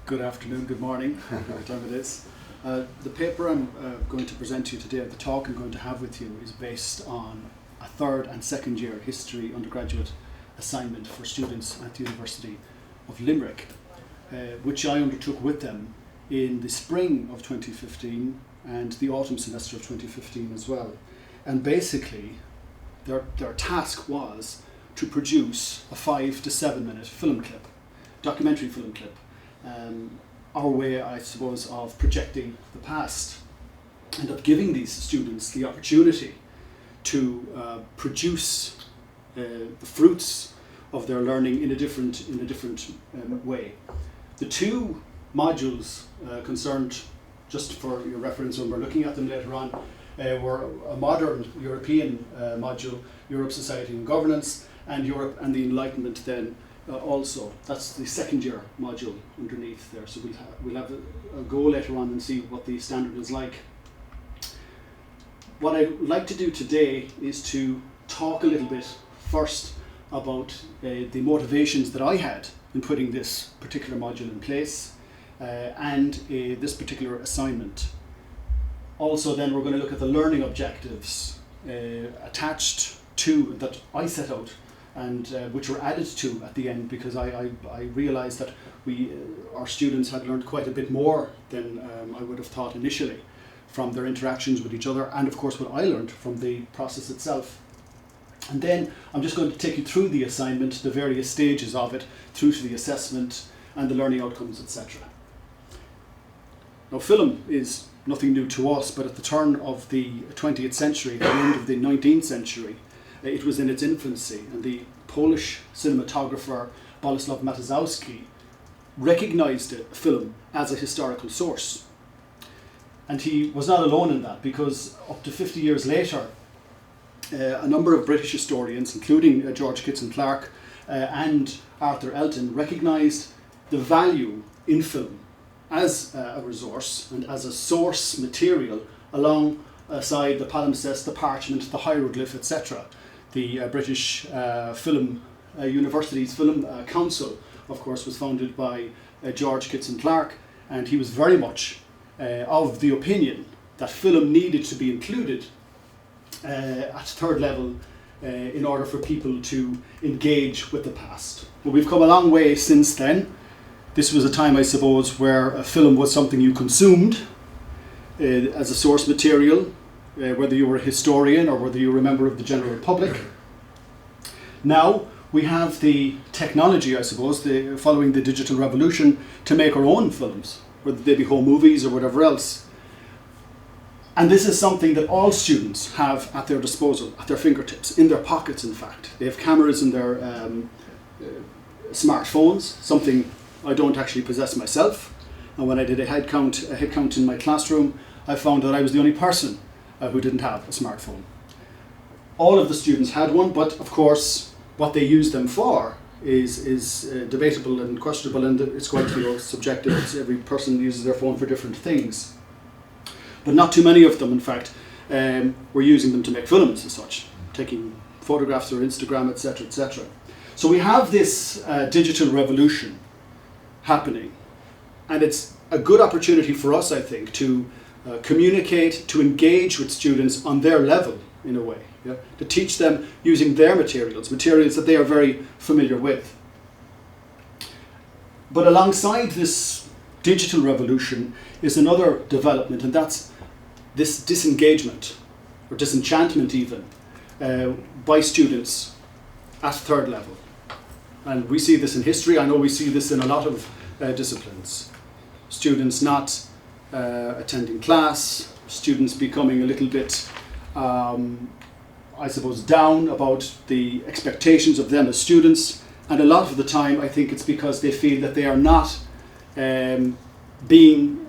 Good afternoon, good morning, whatever time it is. The paper I'm going to present to you today, the talk I'm going to have with you, is based on a third and second year history undergraduate assignment for students at the University of Limerick, which I undertook with them in the spring of 2015 and the autumn semester of 2015 as well. And basically, their task was to produce a 5 to 7 minute film clip, documentary film clip, our way, I suppose, of projecting the past and of giving these students the opportunity to produce the fruits of their learning in a different way. The two modules concerned, just for your reference when we're looking at them later on, were a modern European module, Europe, Society and Governance, and Europe and the Enlightenment then also. That's the second year module underneath there, so we'll have a go later on and see what the standard is like. What I'd like to do today is to talk a little bit first about the motivations that I had in putting this particular module in place and this particular assignment. Also then we're going to look at the learning objectives attached to that I set out and which were added to at the end, because I realised that our students had learned quite a bit more than I would have thought initially from their interactions with each other, and of course what I learned from the process itself. And then I'm just going to take you through the assignment, the various stages of it, through to the assessment and the learning outcomes, etc. Now, film is nothing new to us, but at the turn of the 20th century, the end of the 19th century, it was in its infancy, and the Polish cinematographer Bolesław Matysowski recognized film as a historical source. And he was not alone in that, because up to 50 years later, a number of British historians, including George Kitson Clarke and Arthur Elton, recognized the value in film as a resource and as a source material alongside the palimpsest, the parchment, the hieroglyph, etc. The British University's Film Council, of course, was founded by George Kitson Clarke, and he was very much of the opinion that film needed to be included at third level in order for people to engage with the past. Well, we've come a long way since then. This was a time, I suppose, where a film was something you consumed as a source material, whether you were a historian or whether you were a member of the general public. Now we have the technology, I suppose, following the digital revolution, to make our own films, whether they be home movies or whatever else. And this is something that all students have at their disposal, at their fingertips, in their pockets in fact. They have cameras in their smartphones, something I don't actually possess myself. And when I did a head count in my classroom, I found that I was the only person who didn't have a smartphone. All of the students had one, but of course what they use them for is debatable and questionable, and it's quite subjective. Every person uses their phone for different things. But not too many of them, in fact, were using them to make films as such, taking photographs or Instagram, etc., etc. So we have this digital revolution happening, and it's a good opportunity for us, I think, to communicate, to engage with students on their level, in a way, to teach them using their materials that they are very familiar with. But alongside this digital revolution is another development, and that's this disengagement, or disenchantment even, by students at third level. And we see this in history. I know we see this in a lot of disciplines. Students not attending class, students becoming a little bit, I suppose, down about the expectations of them as students. And a lot of the time, I think it's because they feel that they are not being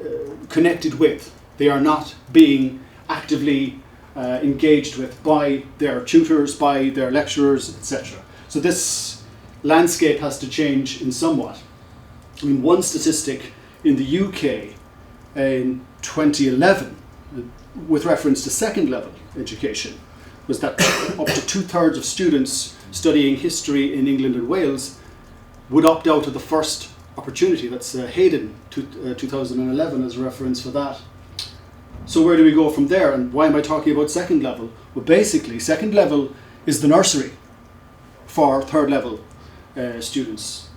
connected with, they are not being actively engaged with by their tutors, by their lecturers, etc. So this landscape has to change in somewhat. I mean, one statistic in the UK in 2011, with reference to second level education, was that up to 2/3 of students studying history in England and Wales would opt out of the first opportunity. That's Hayden, 2011 as a reference for that. So where do we go from there, and why am I talking about second level? Well, basically, second level is the nursery for third level students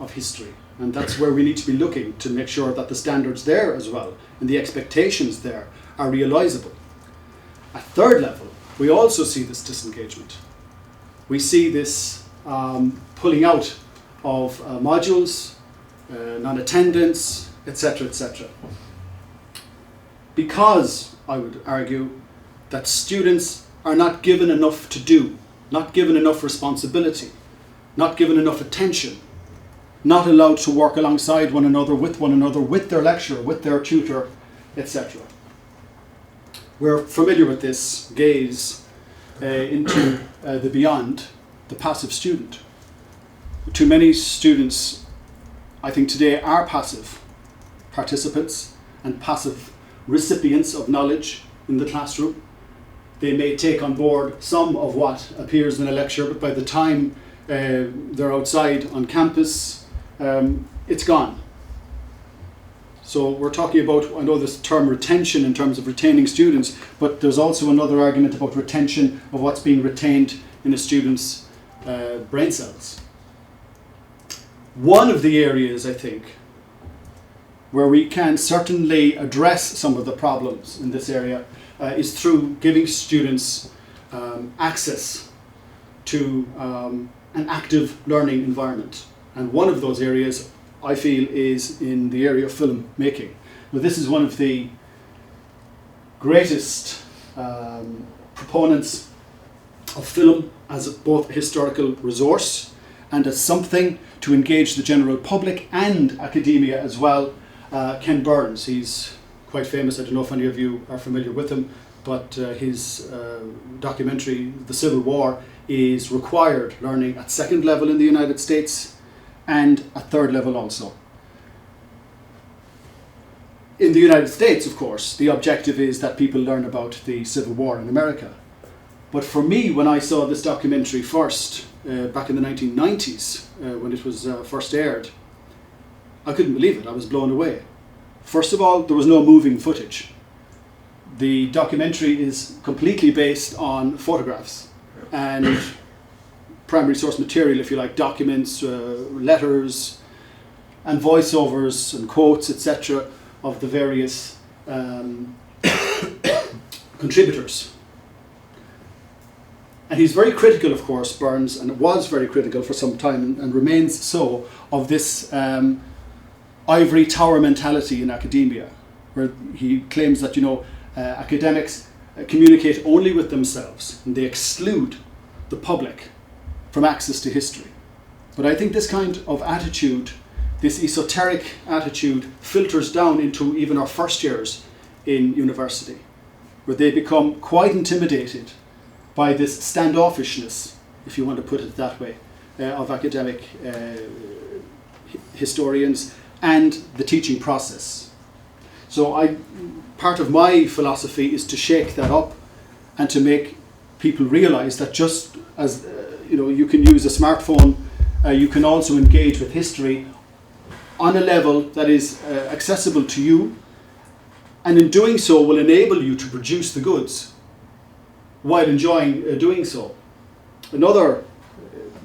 of history. And that's where we need to be looking to make sure that the standards there as well and the expectations there are realisable. At third level, we also see this disengagement. We see this pulling out of modules, non-attendance, etc., etc. Because, I would argue, that students are not given enough to do, not given enough responsibility, not given enough attention, not allowed to work alongside one another, with their lecturer, with their tutor, etc. We're familiar with this gaze into the beyond, the passive student. Too many students, I think today, are passive participants and passive recipients of knowledge in the classroom. They may take on board some of what appears in a lecture, but by the time they're outside on campus, it's gone. So we're talking about, I know this term retention in terms of retaining students, but there's also another argument about retention of what's being retained in a student's brain cells. One of the areas, I think, where we can certainly address some of the problems in this area is through giving students access to an active learning environment. And one of those areas, I feel, is in the area of filmmaking. Now, this is one of the greatest proponents of film as both a historical resource and as something to engage the general public and academia as well. Ken Burns, he's quite famous. I don't know if any of you are familiar with him, but his documentary, The Civil War, is required learning at second level in the United States and at third level also. In the United States, of course, the objective is that people learn about the Civil War in America. But for me, when I saw this documentary first, back in the 1990s, when it was first aired, I couldn't believe it. I was blown away. First of all, there was no moving footage. The documentary is completely based on photographs and primary source material, if you like, documents, letters, and voiceovers and quotes, etc., of the various contributors. And he's very critical, of course, Burns, and was very critical for some time and remains so, of this ivory tower mentality in academia, where he claims that, academics communicate only with themselves and they exclude the public from access to history. But I think this kind of attitude, this esoteric attitude, filters down into even our first years in university, where they become quite intimidated by this standoffishness, if you want to put it that way, of academic historians and the teaching process. So part of my philosophy is to shake that up and to make people realize that just as you can use a smartphone, you can also engage with history on a level that is accessible to you, and in doing so will enable you to produce the goods while enjoying doing so. Another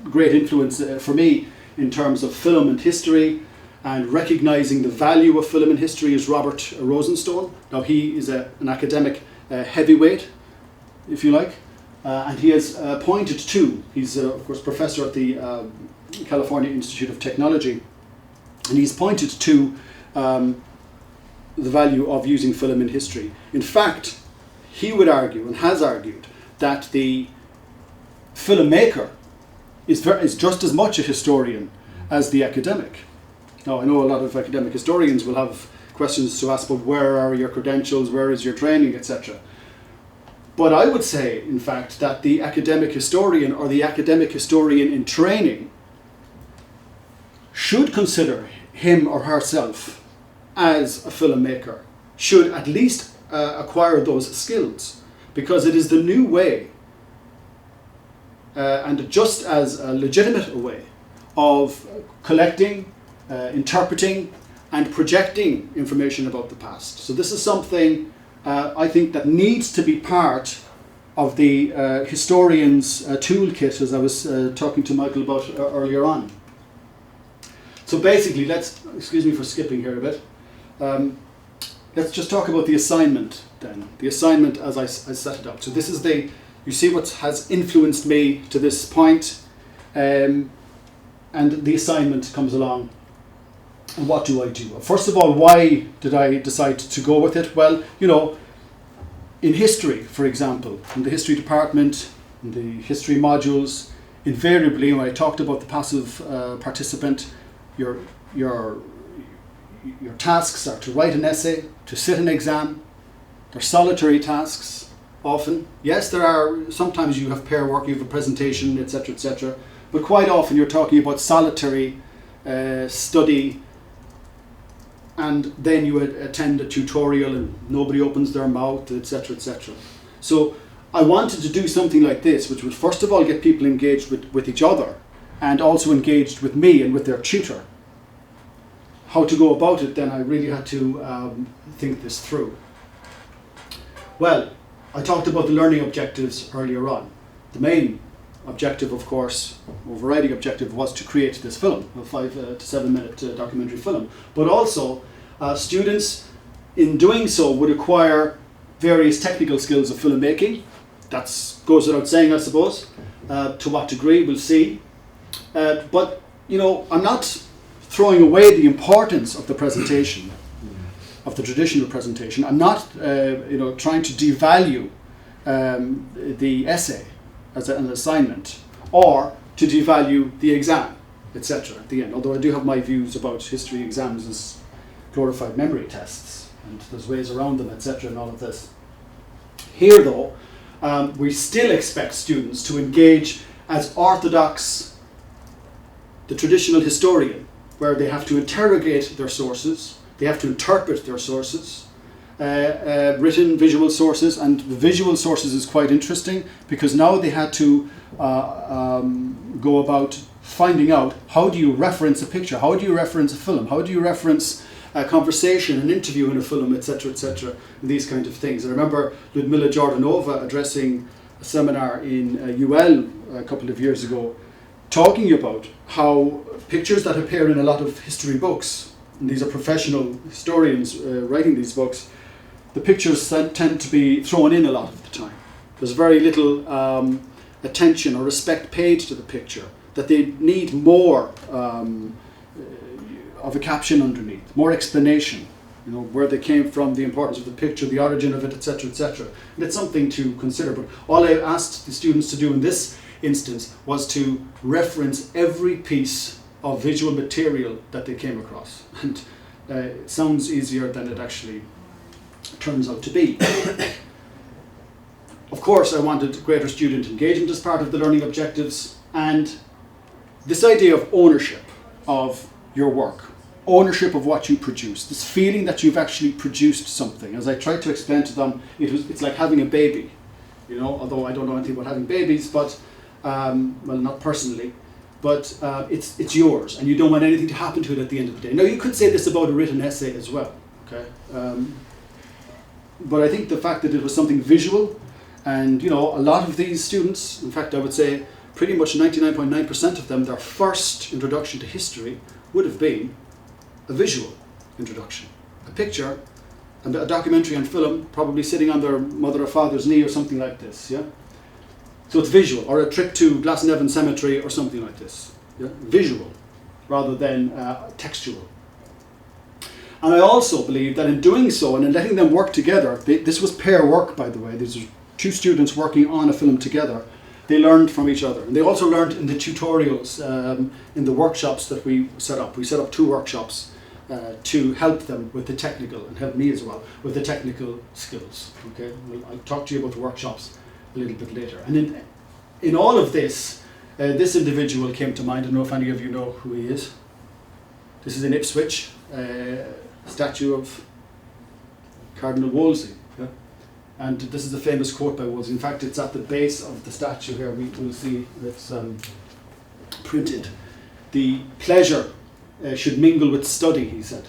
great influence for me in terms of film and history and recognizing the value of film and history is Robert Rosenstone. Now, he is an academic heavyweight, if you like, and he has pointed to, he's of course professor at the California Institute of Technology, and he's pointed to the value of using film in history. In fact, he would argue and has argued that the filmmaker is just as much a historian as the academic. Now, I know a lot of academic historians will have questions to ask, but where are your credentials, where is your training, etc. But I would say, in fact, that the academic historian or the academic historian in training should consider him or herself as a filmmaker, should at least acquire those skills, because it is the new way and just as a legitimate a way of collecting, interpreting and projecting information about the past. So this is something I think that needs to be part of the historian's toolkit, as I was talking to Michael about earlier on. So basically, excuse me for skipping here a bit, let's just talk about the assignment then. The assignment as I set it up. So this is you see what has influenced me to this point, and the assignment comes along. And what do I do? First of all, why did I decide to go with it? Well, in history, for example, in the history department, in the history modules, invariably when I talked about the passive participant, your tasks are to write an essay, to sit an exam. They're solitary tasks often. Yes, sometimes you have pair work, you have a presentation, etc., etc. But quite often you're talking about solitary study, and then you attend a tutorial and nobody opens their mouth, etc., etc. So I wanted to do something like this, which would first of all get people engaged with each other and also engaged with me and with their tutor. How to go about it, then I really had to think this through. Well, I talked about the learning objectives earlier on. The main objective, of course, overriding objective, was to create this film, a 5 to 7 minute documentary film. But also, students in doing so would acquire various technical skills of filmmaking. That goes without saying, I suppose. To what degree, we'll see. But, I'm not throwing away the importance of the presentation, of the traditional presentation. I'm not, trying to devalue the essay as an assignment, or to devalue the exam, etc. at the end. Although I do have my views about history exams as glorified memory tests, and there's ways around them, etc. and all of this. Here, though, we still expect students to engage as orthodox, the traditional historian, where they have to interrogate their sources, they have to interpret their sources, written, visual sources, and the visual sources is quite interesting because now they had to go about finding out, how do you reference a picture, how do you reference a film, how do you reference a conversation, an interview in a film, etc., etc., these kind of things. I remember Ludmila Jordanova addressing a seminar in UL a couple of years ago, talking about how pictures that appear in a lot of history books, and these are professional historians writing these books, the pictures tend to be thrown in a lot of the time. There's very little attention or respect paid to the picture, that they need more of a caption underneath, more explanation, where they came from, the importance of the picture, the origin of it, etc., etc. And it's something to consider. But all I asked the students to do in this instance was to reference every piece of visual material that they came across. And it sounds easier than it actually turns out to be. Of course, I wanted greater student engagement as part of the learning objectives, and this idea of ownership of your work, ownership of what you produce, this feeling that you've actually produced something. As I tried to explain to them, it's like having a baby, although I don't know anything about having babies, but well, not personally, but it's yours, and you don't want anything to happen to it at the end of the day. Now, you could say this about a written essay as well, okay? But I think the fact that it was something visual, and a lot of these students, in fact I would say pretty much 99.9% of them, their first introduction to history would have been a visual introduction. A picture, and a documentary on film, probably sitting on their mother or father's knee or something like this, yeah? So it's visual, or a trip to Glasnevin Cemetery or something like this, yeah? Visual, rather than textual. And I also believe that in doing so and in letting them work together, this was pair work, by the way, these are two students working on a film together, they learned from each other. And they also learned in the tutorials, in the workshops that we set up. We set up 2 workshops to help them with the technical, and help me as well, with the technical skills. Okay, I'll talk to you about the workshops a little bit later. And in all of this, this individual came to mind. I don't know if any of you know who he is. This is in Ipswich, statue of Cardinal Wolsey. Yeah? And this is a famous quote by Wolsey. In fact, it's at the base of the statue here. We will see it's printed. The pleasure should mingle with study, he said,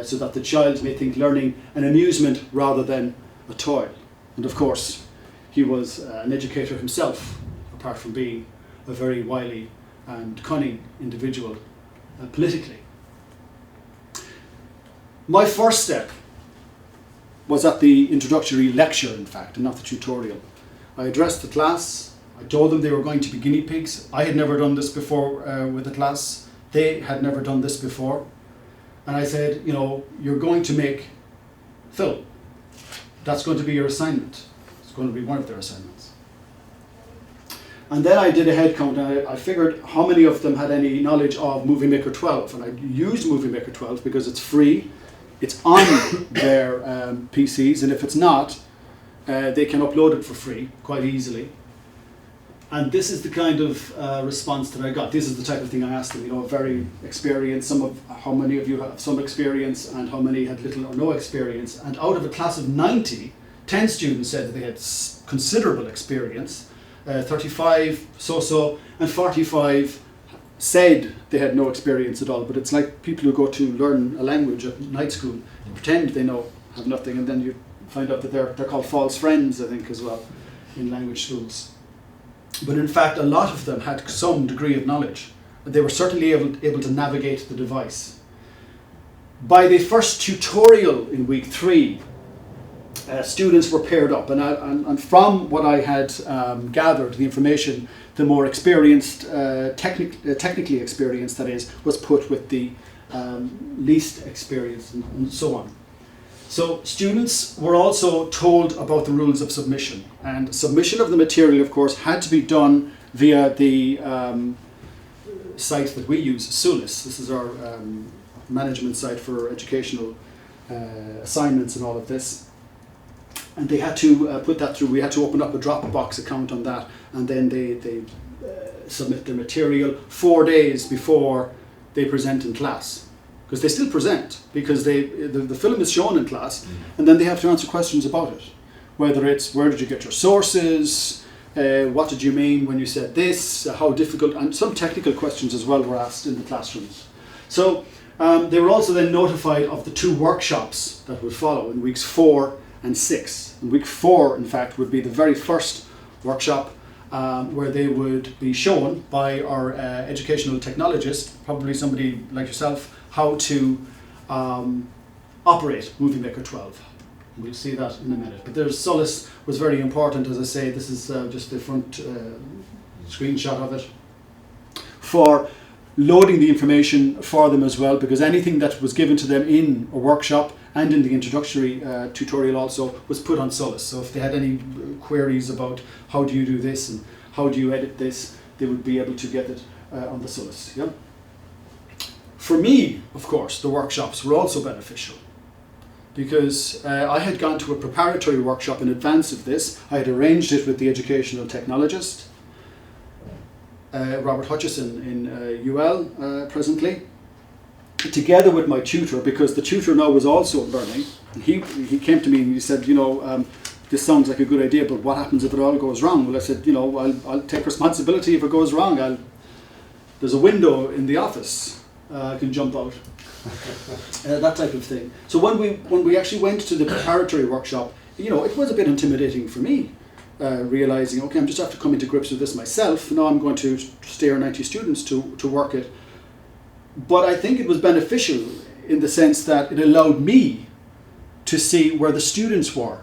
so that the child may think learning an amusement rather than a toil. And of course, he was an educator himself, apart from being a very wily and cunning individual politically. My first step was at the introductory lecture, in fact, and not the tutorial. I addressed the class. I told them they were going to be guinea pigs. I had never done this before with the class. They had never done this before. And I said, you know, you're going to make film. That's going to be your assignment. It's going to be one of their assignments. And then I did a head count, and I figured how many of them had any knowledge of Movie Maker 12. And I used Movie Maker 12 because it's free. It's on their PCs, and if it's not, they can upload it for free quite easily. And this is the kind of response that I got. This is the type of thing I asked them, you know, very experienced, how many of you have some experience and how many had little or no experience. And out of a class of 90, 10 students said that they had considerable experience, 35 so-so, and 45 said they had no experience at all. But it's like people who go to learn a language at night school, they pretend they have nothing, and then you find out that they're called false friends, I think, as well, in language schools. But in fact, a lot of them had some degree of knowledge. They were certainly able to navigate the device. By the first tutorial in week 3, students were paired up, and from what I had gathered, the information, the more experienced, technically experienced, that is, was put with the least experienced, and so on. So students were also told about the rules of submission, and submission of the material, of course, had to be done via the site that we use, Sulis. This is our management site for educational assignments and all of this. And they had to put that through. We had to open up a Dropbox account on that, and then they submit their material 4 days before they present in class. Because they still present, because the film is shown in class, and then they have to answer questions about it. Whether it's, where did you get your sources, what did you mean when you said this, how difficult, and some technical questions as well were asked in the classrooms. So they were also then notified of the 2 workshops that would follow in weeks 4 and 6. And week 4, in fact, would be the very first workshop where they would be shown by our educational technologist, probably somebody like yourself, how to operate Movie Maker 12. We'll see that in a minute. But there's Sulis was very important, as I say. This is just the front screenshot of it, for loading the information for them as well, because anything that was given to them in a workshop and in the introductory tutorial also was put on Sulis. So if they had any queries about how do you do this and how do you edit this, they would be able to get it on the Sulis. Yeah? For me, of course, the workshops were also beneficial, because I had gone to a preparatory workshop in advance of this. I had arranged it with the educational technologist, Robert Hutchison in UL presently, together with my tutor, because the tutor now was also learning. And he came to me and he said, you know, this sounds like a good idea, but what happens if it all goes wrong? Well, I said, you know, I'll take responsibility if it goes wrong. There's a window in the office. I can jump out, that type of thing. So when we actually went to the preparatory workshop, you know, it was a bit intimidating for me, realizing, okay, I'm just have to come into grips with this myself. Now I'm going to steer 90 students to work it. But I think it was beneficial in the sense that it allowed me to see where the students were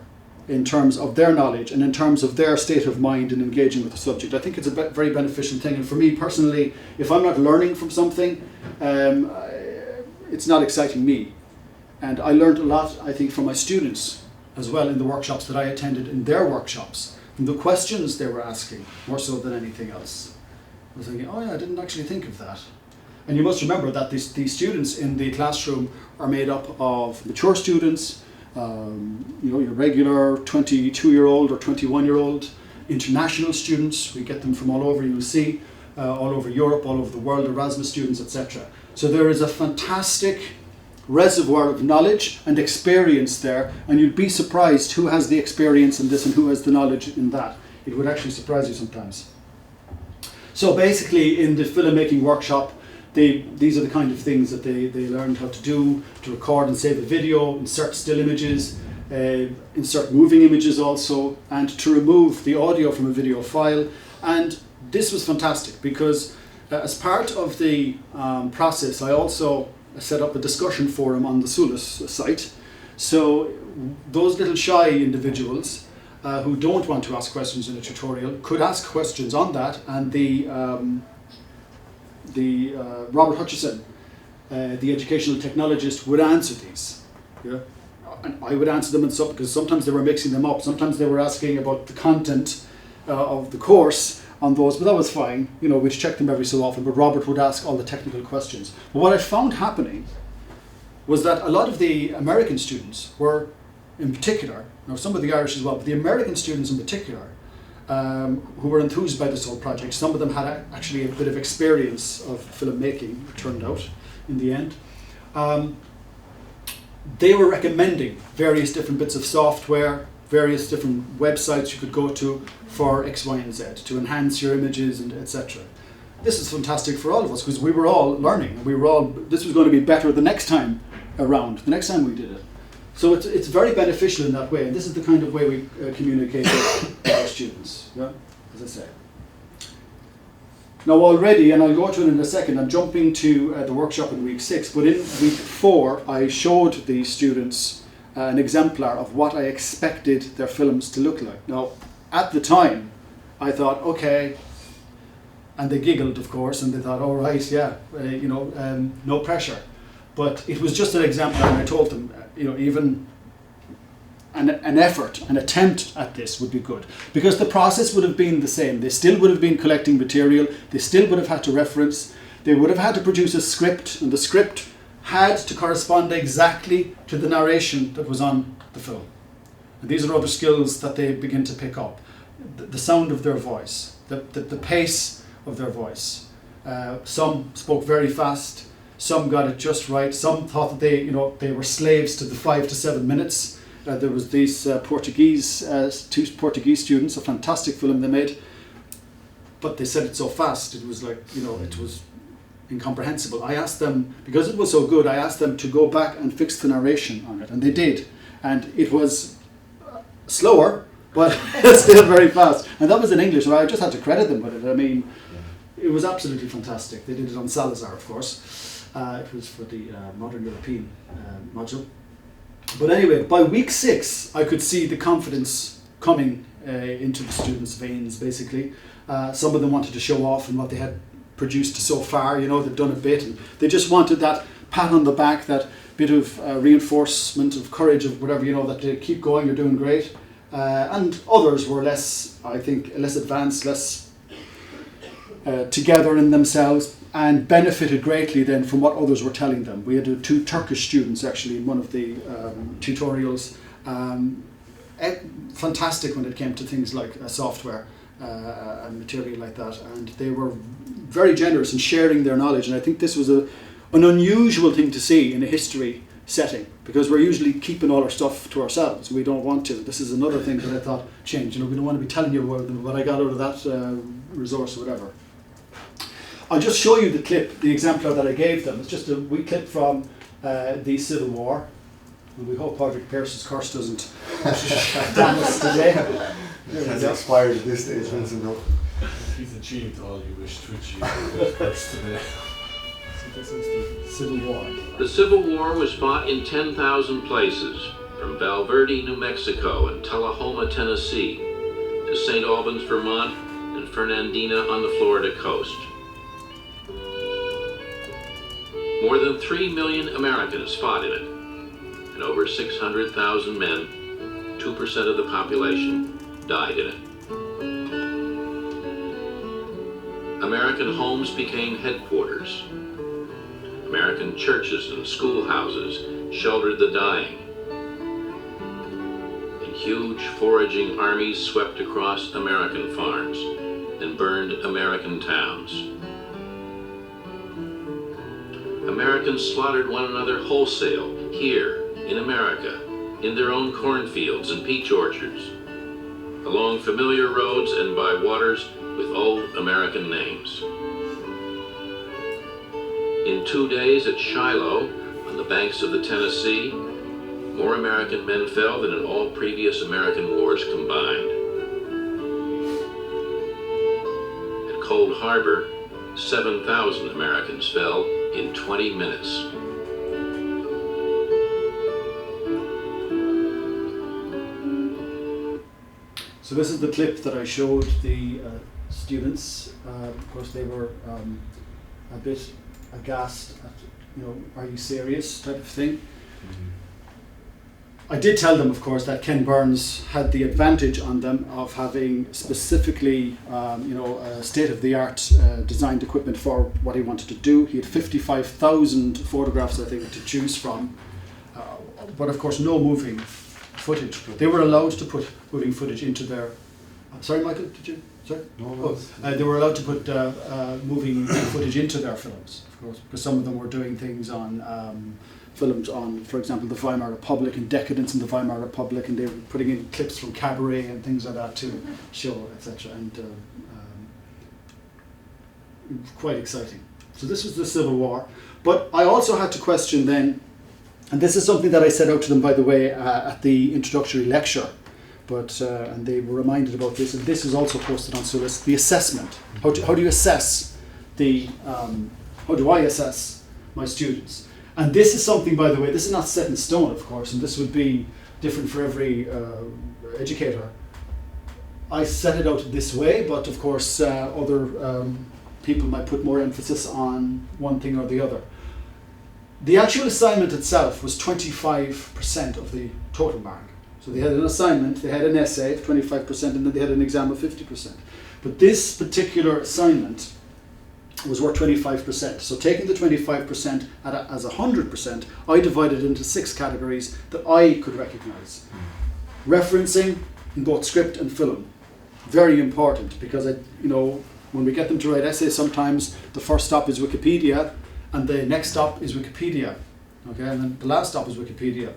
in terms of their knowledge and in terms of their state of mind in engaging with the subject. I think it's a very beneficial thing. And for me personally, if I'm not learning from something, it's not exciting me. And I learned a lot, I think, from my students as well in the workshops that I attended, in their workshops, from the questions they were asking, more so than anything else. I was thinking, oh yeah, I didn't actually think of that. And you must remember that these students in the classroom are made up of mature students, you know, your regular 22-year-old or 21-year-old, international students. We get them from all over, you'll see, all over Europe, all over the world, Erasmus students, etc. So there is a fantastic reservoir of knowledge and experience there, and you'd be surprised who has the experience in this and who has the knowledge in that. It would actually surprise you sometimes. So basically in the filmmaking workshop, these are the kind of things that they learned how to do, to record and save a video, insert still images, insert moving images also, and to remove the audio from a video file. And this was fantastic because as part of the process, I also set up a discussion forum on the Solus site. So those little shy individuals who don't want to ask questions in a tutorial could ask questions on that, and the Robert Hutchison, the educational technologist, would answer these. Yeah? And I would answer them and so, because sometimes they were mixing them up. Sometimes they were asking about the content of the course on those, but that was fine. You know, we'd check them every so often, but Robert would ask all the technical questions. But what I found happening was that a lot of the American students were, in particular, now some of the Irish as well, but the American students in particular, who were enthused by this whole project. Some of them had actually a bit of experience of filmmaking, it turned out, in the end. They were recommending various different bits of software, various different websites you could go to for X, Y, and Z to enhance your images and etc. This is fantastic for all of us because we were all learning. This was going to be better the next time around, the next time we did it. So it's very beneficial in that way, and this is the kind of way we communicate with our students, yeah? As I say. Now already, and I'll go to it in a second, I'm jumping to the workshop in week 6, but in week 4 I showed the students an exemplar of what I expected their films to look like. Now at the time I thought, okay, and they giggled of course, and they thought, all right, yeah, no pressure. But it was just an exemplar, and I told them, even an effort, an attempt at this would be good. Because the process would have been the same. They still would have been collecting material, they still would have had to reference, they would have had to produce a script, and the script had to correspond exactly to the narration that was on the film. And these are other skills that they begin to pick up. The sound of their voice, the pace of their voice. Some spoke very fast, some got it just right, some thought that they were slaves to the 5 to 7 minutes. There was these two Portuguese students, a fantastic film they made, but they said it so fast, it was like, it was incomprehensible. I asked them, because it was so good, I asked them to go back and fix the narration on it, and they did. And it was slower, but still very fast. And that was in English, so I just had to credit them with it. I mean, it was absolutely fantastic. They did it on Salazar, of course. It was for the Modern European module. But anyway, by week 6, I could see the confidence coming into the students' veins, basically. Some of them wanted to show off and what they had produced so far, they'd done a bit, and they just wanted that pat on the back, that bit of reinforcement of courage, of whatever, that they keep going, you're doing great. And others were less advanced, less together in themselves, and benefited greatly then from what others were telling them. We had 2 Turkish students actually in one of the tutorials. Fantastic when it came to things like software and material like that, and they were very generous in sharing their knowledge, and I think this was an unusual thing to see in a history setting, because we're usually keeping all our stuff to ourselves. We don't want to. This is another thing that I thought changed. We don't want to be telling you what I got out of that resource or whatever. I'll just show you the clip, the exemplar that I gave them. It's just a wee clip from the Civil War. And we hope Padraig Pearse's curse doesn't damn us today. It has expired at this stage, Vincent. No. He's achieved all you wish to achieve with curse today. Civil War. The Civil War was fought in 10,000 places, from Val Verde, New Mexico, and Tullahoma, Tennessee, to St. Albans, Vermont, and Fernandina on the Florida coast. More than 3 million Americans fought in it, and over 600,000 men, 2% of the population, died in it. American homes became headquarters. American churches and schoolhouses sheltered the dying. And huge foraging armies swept across American farms and burned American towns. Americans slaughtered one another wholesale here in America, in their own cornfields and peach orchards, along familiar roads and by waters with old American names. In 2 days at Shiloh, on the banks of the Tennessee, more American men fell than in all previous American wars combined. At Cold Harbor, 7,000 Americans fell in 20 minutes. So this is the clip that I showed the students. Of course, they were a bit aghast at, are you serious type of thing. I did tell them, of course, that Ken Burns had the advantage on them of having specifically, state-of-the-art designed equipment for what he wanted to do. He had 55,000 photographs, I think, to choose from, but of course, no moving footage. They were allowed to put moving footage into their. Sorry, Michael, did you? Sorry. No. They were allowed to put moving footage into their films, of course, because some of them were doing things on. Films on, for example, the Weimar Republic and decadence in the Weimar Republic, and they were putting in clips from cabaret and things like that to show, etc. And quite exciting. So this was the Civil War. But I also had to question then, and this is something that I set out to them, by the way, at the introductory lecture, but and they were reminded about this, and this is also posted on Sulis, the assessment. How do you assess the, how do I assess my students? And this is something, by the way, this is not set in stone, of course, and this would be different for every educator. I set it out this way, but of course other people might put more emphasis on one thing or the other. The actual assignment itself was 25% of the total mark. So they had an assignment, they had an essay of 25%, and then they had an exam of 50%. But this particular assignment was worth 25%. So taking the 25% as 100%, I divided it into 6 categories that I could recognise. Referencing in both script and film. Very important, because when we get them to write essays, sometimes the first stop is Wikipedia and the next stop is Wikipedia. Okay, and then the last stop is Wikipedia.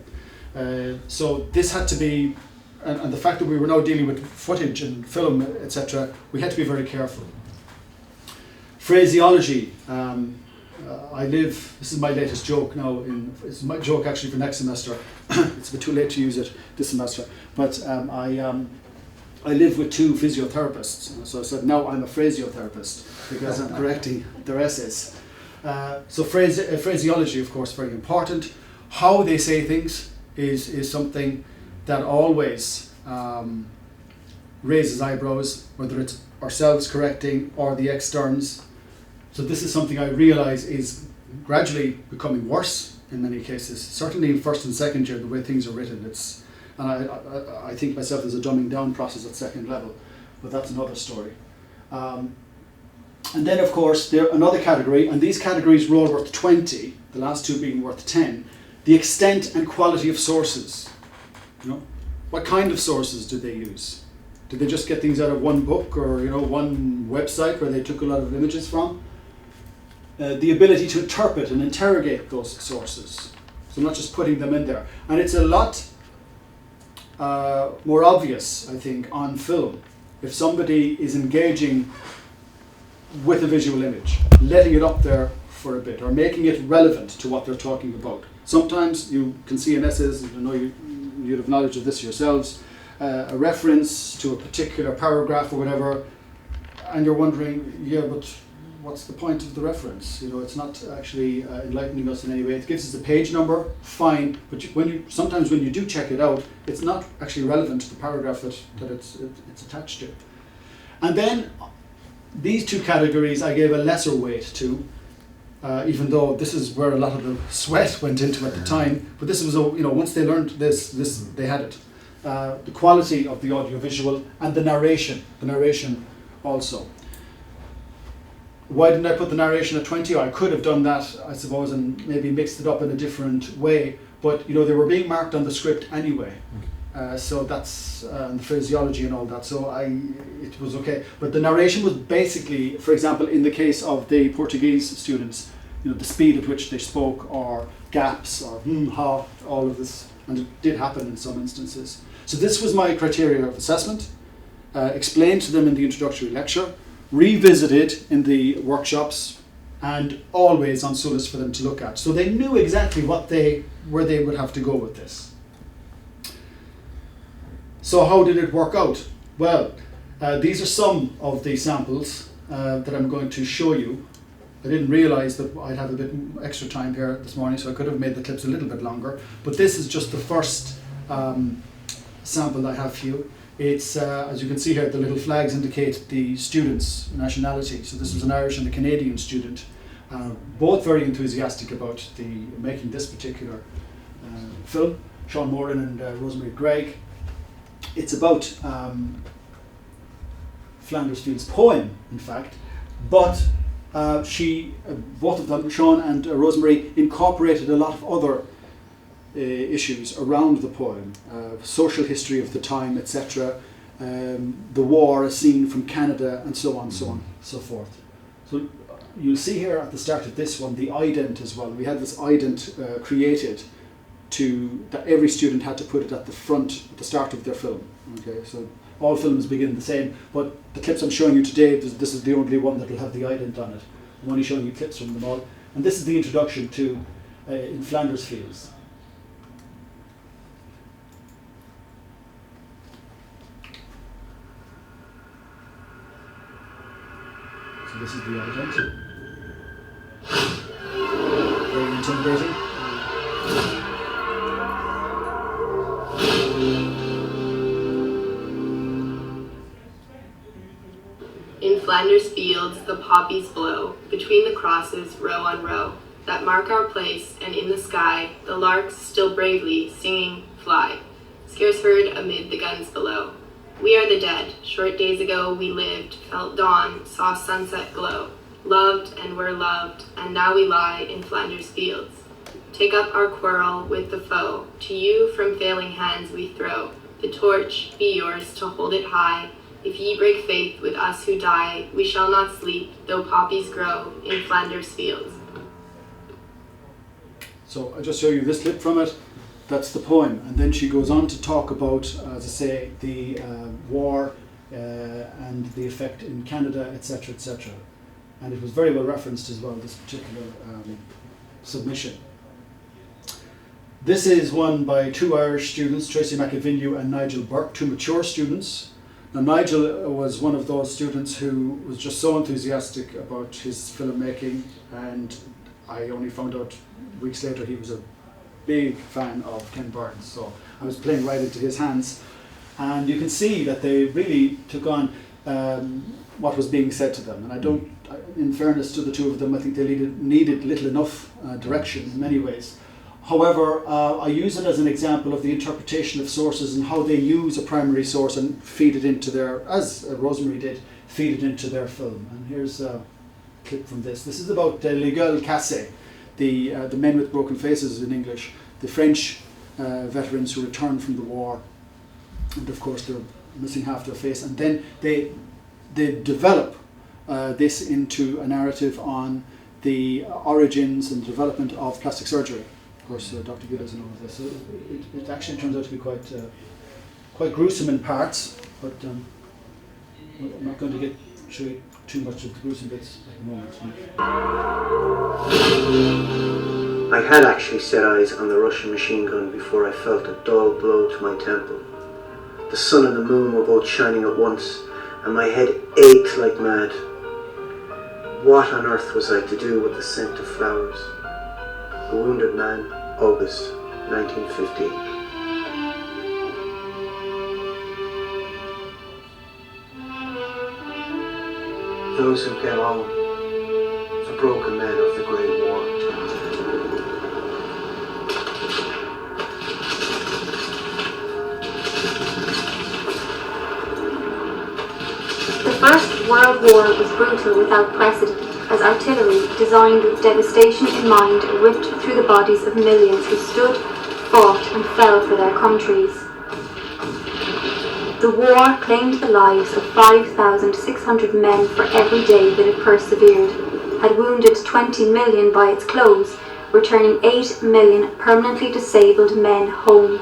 So this had to be, and the fact that we were now dealing with footage and film, etc., we had to be very careful. Phraseology. This is my latest joke now, it's my joke actually for next semester. It's a bit too late to use it this semester, but I live with 2 physiotherapists, so I said now I'm a phraseotherapist because I'm correcting their essays. So phraseology, of course, very important. How they say things is something that always raises eyebrows, whether it's ourselves correcting or the externs. So this is something I realise is gradually becoming worse in many cases. Certainly in first and second year, the way things are written, and I think myself there's a dumbing down process at second level, but that's another story. And then of course there another category, and these categories were all worth 20, the last 2 being worth 10. The extent and quality of sources. What kind of sources did they use? Did they just get things out of one book or one website where they took a lot of images from? The ability to interpret and interrogate those sources. So not just putting them in there. And it's a lot more obvious, I think, on film. If somebody is engaging with a visual image, letting it up there for a bit, or making it relevant to what they're talking about. Sometimes you can see in essays, I know you'd have knowledge of this yourselves, a reference to a particular paragraph or whatever, and you're wondering, yeah, but what's the point of the reference? It's not actually enlightening us in any way. It gives us a page number, fine, but sometimes when you do check it out, it's not actually relevant to the paragraph that it's attached to. And then these 2 categories I gave a lesser weight to, even though this is where a lot of the sweat went into at the time. But this was, once they learned this they had it. The quality of the audiovisual and the narration also. Why didn't I put the narration at 20? I could have done that, I suppose, and maybe mixed it up in a different way. But they were being marked on the script anyway. So that's the phraseology and all that. So it was okay. But the narration was basically, for example, in the case of the Portuguese students, the speed at which they spoke, or gaps, or ha, all of this, and it did happen in some instances. So this was my criteria of assessment. Explained to them in the introductory lecture, revisited in the workshops and always on Sulis for them to look at. So they knew exactly where they would have to go with this. So how did it work out? Well, these are some of the samples that I'm going to show you. I didn't realise that I'd have a bit extra time here this morning, so I could have made the clips a little bit longer. But this is just the first sample I have for you. It's, as you can see here, the little flags indicate the student's nationality. So this was an Irish and a Canadian student, both very enthusiastic about making this particular film. Sean Moran and Rosemary Gregg. It's about Flanders Field's poem, in fact, but both of them, Sean and Rosemary, incorporated a lot of other issues around the poem, social history of the time, etc., the war as seen from Canada, and so on, so forth. So you'll see here at the start of this one the ident as well. We had this ident created that every student had to put it at the front, at the start of their film. Okay, so all films begin the same, but the clips I'm showing you today, this is the only one that will have the ident on it. I'm only showing you clips from them all. And this is the introduction to In Flanders Fields. So this is the ident. Very intimidating. In Flanders fields the poppies blow, between the crosses row on row, that mark our place, and in the sky the larks still bravely singing fly, scarce heard amid the guns below. We are the dead, short days ago we lived, felt dawn, saw sunset glow, loved and were loved, and now we lie in Flanders fields. Take up our quarrel with the foe, to you from failing hands we throw, the torch be yours to hold it high. If ye break faith with us who die, we shall not sleep, though poppies grow in Flanders fields. So I just show you this clip from it. That's the poem, and then she goes on to talk about, as I say, the war and the effect in Canada, etc., etc. And it was very well referenced as well, this particular submission. This is one by two Irish students, Tracy McAvinue and Nigel Burke, two mature students. Now, Nigel was one of those students who was just so enthusiastic about his filmmaking, and I only found out weeks later he was a big fan of Ken Burns, so I was playing right into his hands. And you can see that they really took on what was being said to them. And in fairness to the two of them, I think they needed little enough direction in many ways. However, I use it as an example of the interpretation of sources and how they use a primary source and feed it into as Rosemary did, feed it into their film. And here's a clip from this. This is about Les Gueules Cassées, the men with broken faces in English, the French veterans who returned from the war, and of course they're missing half their face. And then they develop this into a narrative on the origins and development of plastic surgery. Of course, Dr. Gill doesn't know of this. So it actually turns out to be quite gruesome in parts, but I'm not going to show you too much of the gruesome bits at the moment. I had actually set eyes on the Russian machine gun before I felt a dull blow to my temple. The sun and the moon were both shining at once, and my head ached like mad. What on earth was I to do with the scent of flowers? A Wounded Man, August 1915. Those who came home, the broken men of the Great War. The First World War was brutal without precedent, as artillery, designed with devastation in mind, ripped through the bodies of millions who stood, fought and fell for their countries. The war claimed the lives of 5,600 men for every day that it persevered, had wounded 20 million by its close, returning 8 million permanently disabled men home,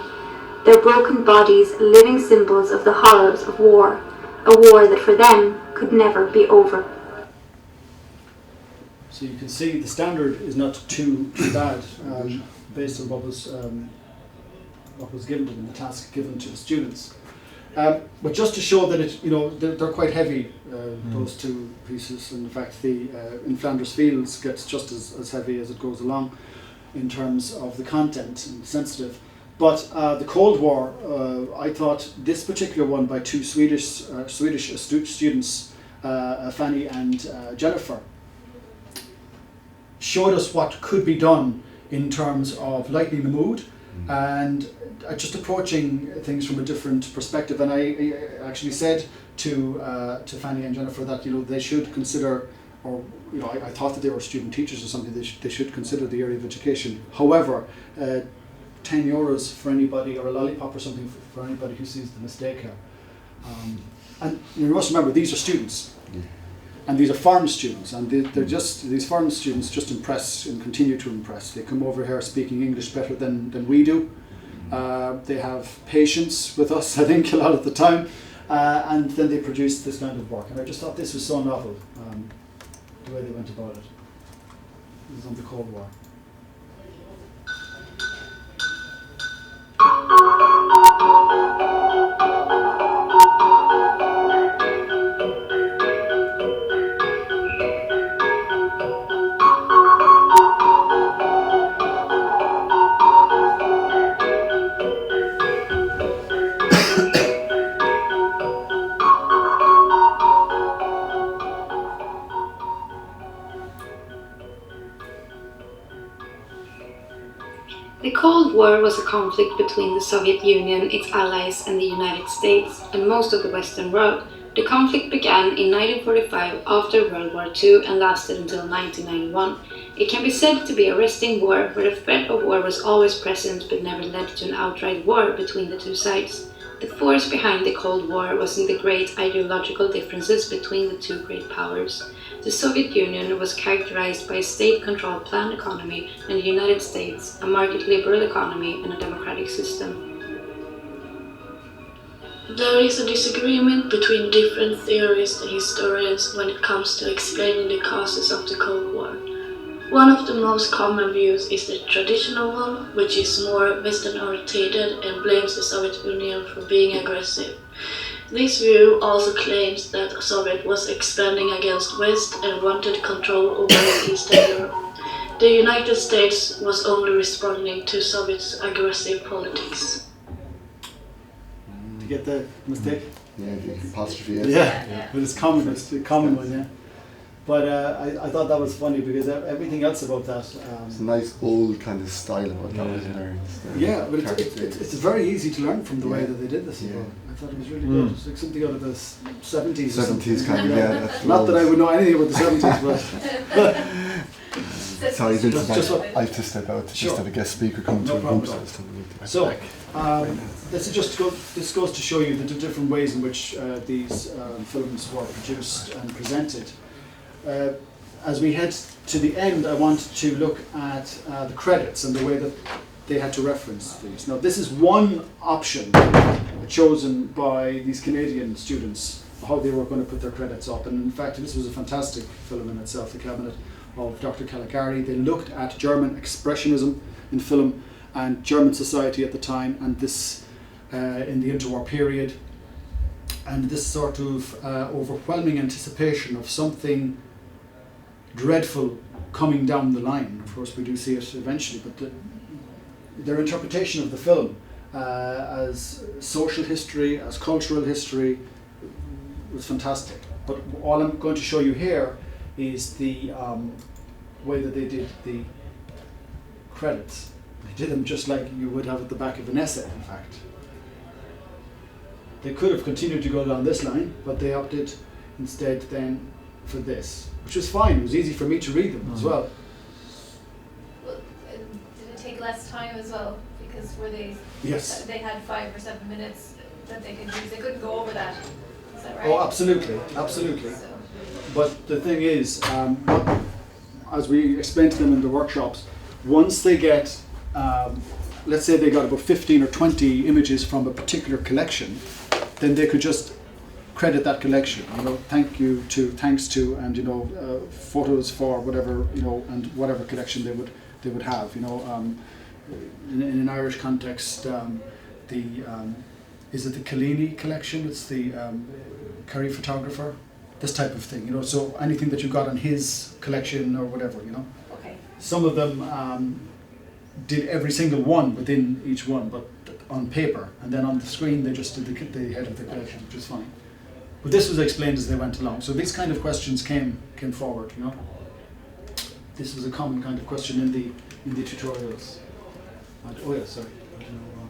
their broken bodies living symbols of the horrors of war, a war that for them could never be over. So So you can see the standard is not too bad based on what was given to them, the task given to the students. But just to show that they're quite heavy, those two pieces. And in fact, the In Flanders Fields gets just as heavy as it goes along in terms of the content and sensitive. But the Cold War, I thought this particular one by two Swedish astute students, Fanny and Jennifer, showed us what could be done in terms of lightening the mood and just approaching things from a different perspective. And I actually said to Fanny and Jennifer that they should consider, or I thought that they were student teachers or something. They should consider the area of education. However, €10 for anybody, or a lollipop or something for anybody who sees the mistake here. And you must remember, these are students. And these are foreign students, and these foreign students just impress and continue to impress. They come over here speaking English better than we do. They have patience with us, I think, a lot of the time, and then they produce this kind of work. And I just thought this was so novel, the way they went about it. This is on the Cold War. The Cold War was a conflict between the Soviet Union, its allies, and the United States, and most of the Western world. The conflict began in 1945 after World War II and lasted until 1991. It can be said to be a resting war, where the threat of war was always present but never led to an outright war between the two sides. The force behind the Cold War was in the great ideological differences between the two great powers. The Soviet Union was characterized by a state-controlled planned economy, and the United States, a market liberal economy and a democratic system. There is a disagreement between different theorists and historians when it comes to explaining the causes of the Cold War. One of the most common views is the traditional one, which is more Western-oriented and blames the Soviet Union for being aggressive. This view also claims that Soviet was expanding against West and wanted control over Eastern Europe. The United States was only responding to Soviet's aggressive politics. To get the mistake? Yeah, the apostrophe. Yeah. But it's common. It's a common one, yeah. But I thought that was funny because everything else about that. It's a nice old kind of style about that was learned. Yeah, but it's very easy to learn from the way that they did this. Yeah. I thought it was really good. It's like something out of the 70s. 70s kind of, yeah. That's not that I would know anything about the 70s, but. Sorry, Vincent, I have to step out. Just have a guest speaker coming to a group. So, this goes to show you the different ways in which these films were produced and presented. As we head to the end, I want to look at the credits and the way that they had to reference these. Now, this is one option chosen by these Canadian students, how they were going to put their credits up. And in fact, this was a fantastic film in itself, The Cabinet of Dr. Caligari. They looked at German expressionism in film and German society at the time, and this in the interwar period, and this sort of overwhelming anticipation of something dreadful coming down the line. Of course, we do see it eventually, but their interpretation of the film as social history, as cultural history, was fantastic. But all I'm going to show you here is the way that they did the credits. They did them just like you would have at the back of an essay, in fact. They could have continued to go down this line, but they opted instead then for this, which was fine. It was easy for me to read them as well. Well, did it take less time as well? Because Yes. They had 5 or 7 minutes that they could use. They couldn't go over that. Is that right? Oh, absolutely. So. But the thing is, as we explained to them in the workshops, once they get, let's say they got about 15 or 20 images from a particular collection, then they could just credit that collection. You know, thanks to, and you know, photos for whatever, you know, and whatever collection they would have. You know, in an Irish context, is it the Collini collection? It's the Kerry photographer. This type of thing. You know, so anything that you got on his collection or whatever. You know. Okay. Some of them did every single one within each one, but on paper, and then on the screen they just did the head of the collection, which is fine. But this was explained as they went along. So these kind of questions came forward, you know. This was a common kind of question in the tutorials. Oh yeah, sorry. I don't know.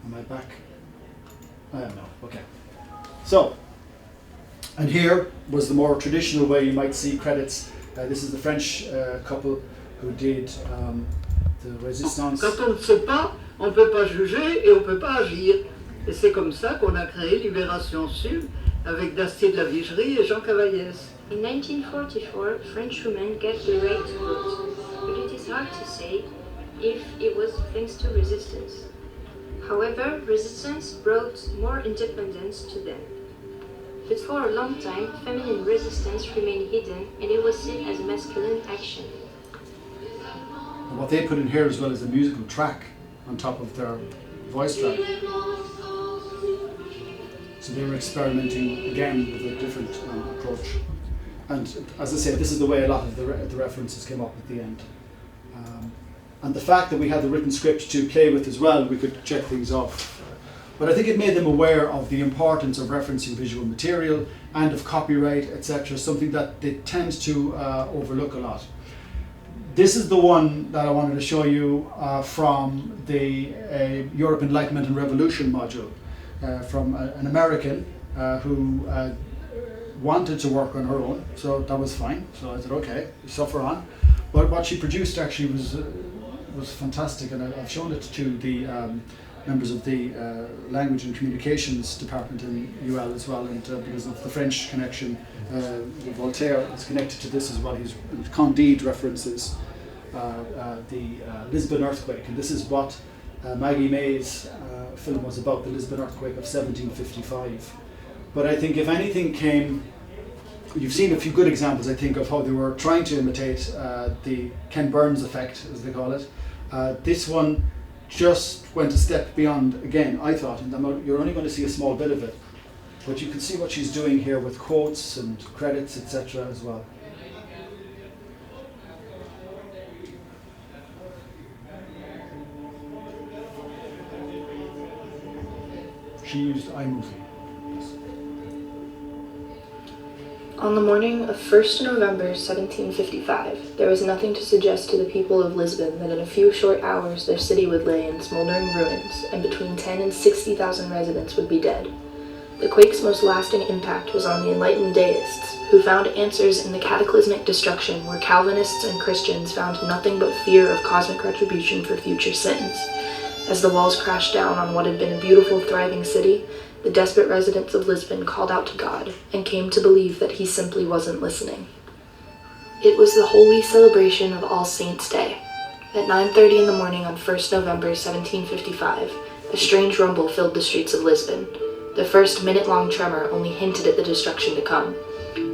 Am I back? I am now. Okay. So, and here was the more traditional way you might see credits. This is the French couple who did the Resistance. Quand on ne sait pas, on ne peut pas juger et on ne peut pas agir. Et c'est comme ça qu'on a créé Libération Sud avec Dastier de la Vigerie et Jean Cavaillès. In 1944, French women get the right to vote, but it is hard to say if it was thanks to resistance. However, resistance brought more independence to them. But for a long time, feminine resistance remained hidden and it was seen as masculine action. And what they put in here as well is a musical track on top of their voice track. So they were experimenting again with a different approach. And as I say, this is the way a lot of the references came up at the end. And the fact that we had the written script to play with as well, we could check things off. But I think it made them aware of the importance of referencing visual material and of copyright, etc., something that they tend to overlook a lot. This is the one that I wanted to show you from the Europe Enlightenment and Revolution module from an American who wanted to work on her own, so that was fine. So I said, okay, suffer on. But what she produced actually was fantastic, and I've shown it to the members of the Language and Communications Department in UL as well, and because of the French connection, Voltaire is connected to this as well. Candide references the Lisbon earthquake, and this is what Maggie May's film was about, the Lisbon earthquake of 1755. But I think if anything came, you've seen a few good examples, I think, of how they were trying to imitate the Ken Burns effect, as they call it. This one just went a step beyond, again, I thought, and you're only going to see a small bit of it, but you can see what she's doing here with quotes and credits, etc. as well. She used iMovie. On the morning of 1st November 1755, there was nothing to suggest to the people of Lisbon that in a few short hours their city would lay in smoldering ruins, and between 10 and 60,000 residents would be dead. The quake's most lasting impact was on the enlightened deists, who found answers in the cataclysmic destruction where Calvinists and Christians found nothing but fear of cosmic retribution for future sins. As the walls crashed down on what had been a beautiful, thriving city, the desperate residents of Lisbon called out to God and came to believe that he simply wasn't listening. It was the holy celebration of All Saints' Day. At 9:30 in the morning on 1st November 1755, a strange rumble filled the streets of Lisbon. The first minute-long tremor only hinted at the destruction to come.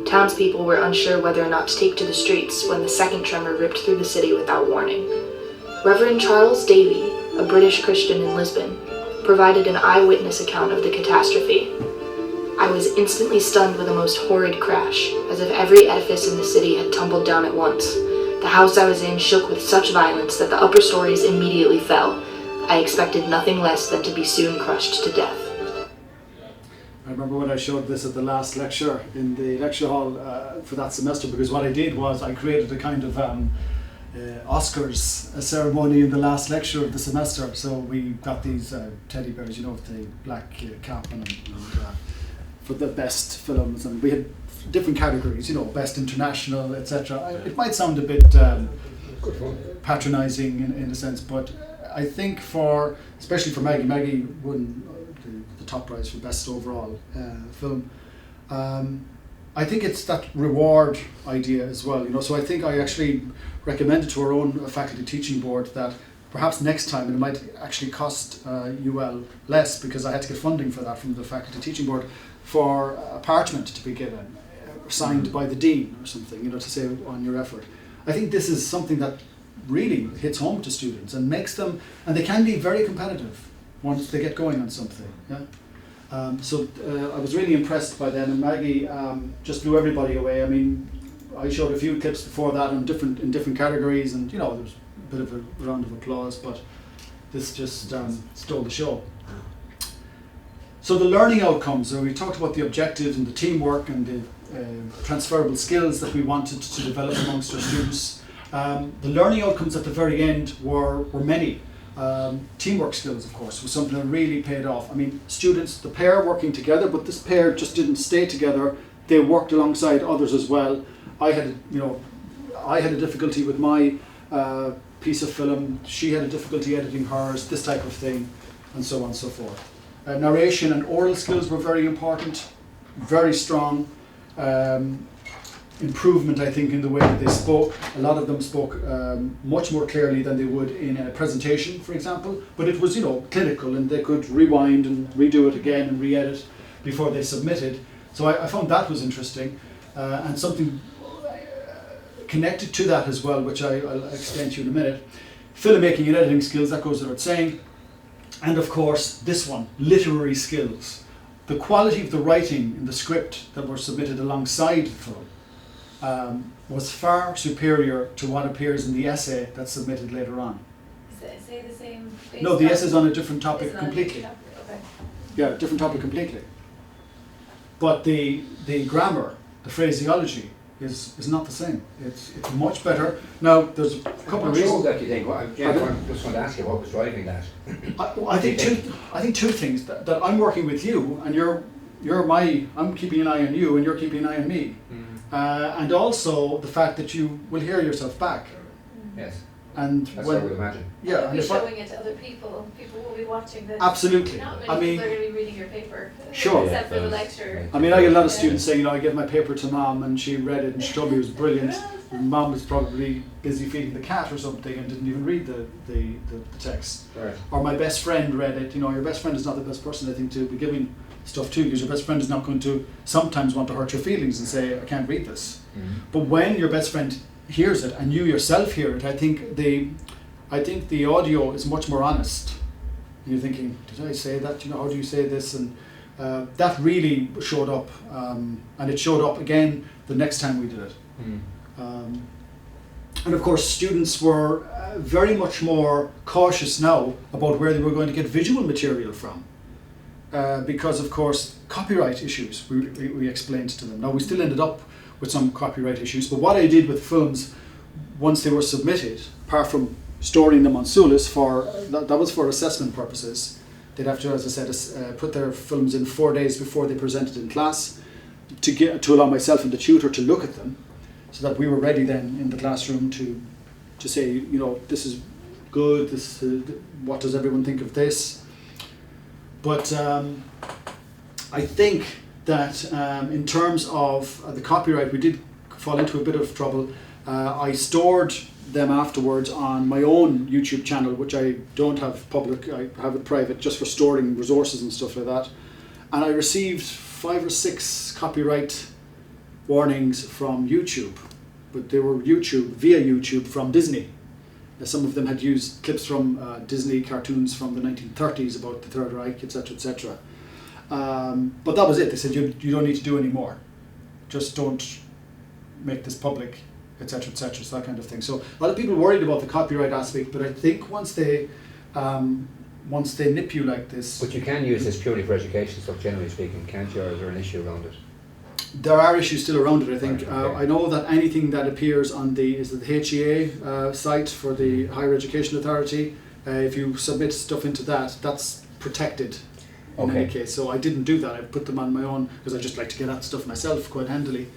Townspeople were unsure whether or not to take to the streets when the second tremor ripped through the city without warning. Reverend Charles Davy, a British Christian in Lisbon, provided an eyewitness account of the catastrophe. I was instantly stunned with a most horrid crash, as if every edifice in the city had tumbled down at once. The house I was in shook with such violence that the upper stories immediately fell. I expected nothing less than to be soon crushed to death. I remember when I showed this at the last lecture in the lecture hall for that semester, because what I did was I created a kind of Oscars ceremony in the last lecture of the semester. So we got these teddy bears, you know, with the black cap on them, for the best films, and we had different categories, you know, best international, etc. It might sound a bit patronizing in a sense, but I think especially for Maggie won the top prize for best overall film. I think it's that reward idea as well, you know. So I think I actually recommended to our own faculty teaching board that perhaps next time it might actually cost UL less, because I had to get funding for that from the Faculty Teaching Board, for a parchment to be given, signed by the Dean or something, you know, to say on your effort. I think this is something that really hits home to students and makes them, and they can be very competitive once they get going on something. Yeah. So I was really impressed by them, and Maggie just blew everybody away. I mean, I showed a few clips before that in different categories, and you know, there was a bit of a round of applause, but this just stole the show. So the learning outcomes, we talked about the objectives and the teamwork and the transferable skills that we wanted to develop amongst our students. The learning outcomes at the very end were many. Teamwork skills, of course, was something that really paid off. I mean, students, the pair working together, but this pair just didn't stay together. They worked alongside others as well. I had a difficulty with my piece of film. She had a difficulty editing hers, this type of thing, and so on and so forth. Narration and oral skills were very important, very strong. Improvement, I think, in the way that they spoke. A lot of them spoke much more clearly than they would in a presentation, for example, but it was, you know, clinical, and they could rewind and redo it again and re-edit before they submitted. So I found that was interesting, and something connected to that as well, which I'll explain to you in a minute. Filmmaking and editing skills, that goes without saying. And of course, this one, literary skills. The quality of the writing in the script that were submitted alongside the film was far superior to what appears in the essay that's submitted later on. Is the essay the same? No, the essay is on a different topic completely. Okay. Yeah, different topic completely. But the grammar, the phraseology is not the same. It's much better. Now, there's a couple of reasons. that you think. I just want to ask you what was driving that. I think two things. That I'm working with you, and I'm keeping an eye on you, and you're keeping an eye on me. And also the fact that you will hear yourself back. Yes. And that's what I would imagine. Yeah, and you'll be showing it to other people. People will be watching this. Absolutely. Not many I mean, people are going to be reading your paper. Sure. Except for the lecture. I mean, I get a lot of students saying, you know, I gave my paper to mom and she read it and she told me it was brilliant. And mom was probably busy feeding the cat or something and didn't even read the text. Right. Or my best friend read it. You know, your best friend is not the best person, I think, to be giving stuff to, because your best friend is not going to sometimes want to hurt your feelings and say, I can't read this. But when your best friend hears it and you yourself hear it, I think the audio is much more honest. And you're thinking, did I say that? You know, how do you say this? And that really showed up, and it showed up again the next time we did it. And of course, students were very much more cautious now about where they were going to get visual material from, because of course copyright issues we explained to them. Now, we still ended up with some copyright issues, but what I did with films once they were submitted, apart from storing them on Sulis that was for assessment purposes. They'd have to, as I said, put their films in 4 days before they presented in class to allow myself and the tutor to look at them, so that we were ready then in the classroom to say, you know, this is good. This what does everyone think of this? But I think that in terms of the copyright, we did fall into a bit of trouble. I stored them afterwards on my own YouTube channel, which I don't have public, I have it private just for storing resources and stuff like that. And I received 5 or 6 copyright warnings from YouTube, but they were via YouTube from Disney. Some of them had used clips from Disney cartoons from the 1930s about the Third Reich, etc., etc. But that was it. They said, you don't need to do any more. Just don't make this public, etc., etc. So that kind of thing. So a lot of people worried about the copyright aspect, but I think once they nip you like this. But you can use this purely for education stuff, generally speaking, can't you? Or is there an issue around it? There are issues still around it, I think. Right, okay. I know that anything that appears on the HEA site for the Higher Education Authority, if you submit stuff into that, that's protected in any case. So I didn't do that. I put them on my own because I just like to get at stuff myself quite handily.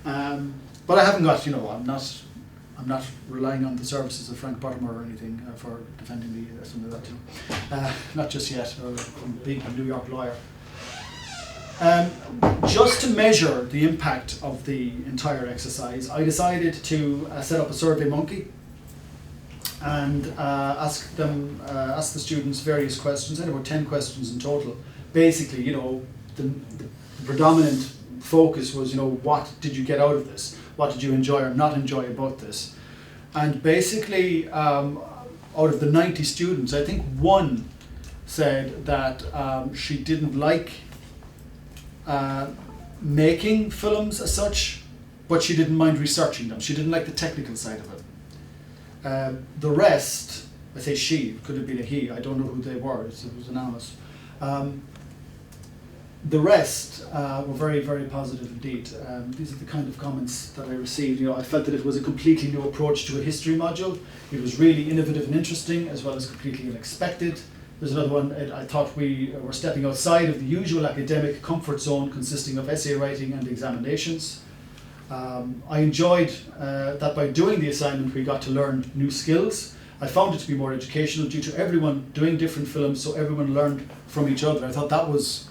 But I haven't got, you know, I'm not relying on the services of Frank Bottomer or anything for defending me or something like that, you know. Not just yet, from being a New York lawyer. Just to measure the impact of the entire exercise, I decided to set up a Survey Monkey. and asked the students various questions, and about 10 questions in total. Basically, you know, the predominant focus was, you know, what did you get out of this? What did you enjoy or not enjoy about this? And basically, out of the 90 students, I think one said that she didn't like making films as such, but she didn't mind researching them. She didn't like the technical side of it. The rest, I say she, it could have been a he, I don't know who they were, it was anonymous. The rest were very, very positive indeed. These are the kind of comments that I received. You know, I felt that it was a completely new approach to a history module. It was really innovative and interesting, as well as completely unexpected. There's another one, I thought we were stepping outside of the usual academic comfort zone consisting of essay writing and examinations. I enjoyed that by doing the assignment we got to learn new skills. I found it to be more educational due to everyone doing different films, so everyone learned from each other. I thought that was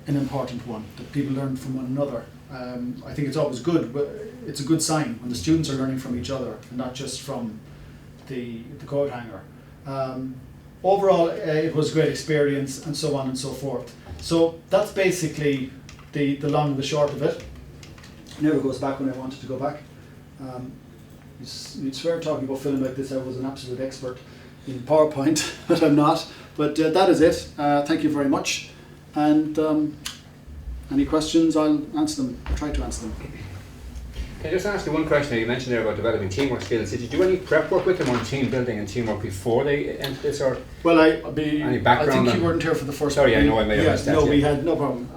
an important one, that people learn from one another. I think it's always good, but it's a good sign when the students are learning from each other and not just from the coat hanger. Overall, it was a great experience, and so on and so forth. So that's basically the long and the short of it. It never goes back when I wanted to go back. You'd swear talking about film like this I was an absolute expert in PowerPoint, but I'm not. But that is it. Thank you very much. And any questions, I'll answer them, try to answer them. Can I just ask you one question? You mentioned there about developing teamwork skills. Did you do any prep work with them on team building and teamwork before they entered this, or well, any background? I think you weren't here for the first. Sorry, I know I may have missed that. No, we had no problem.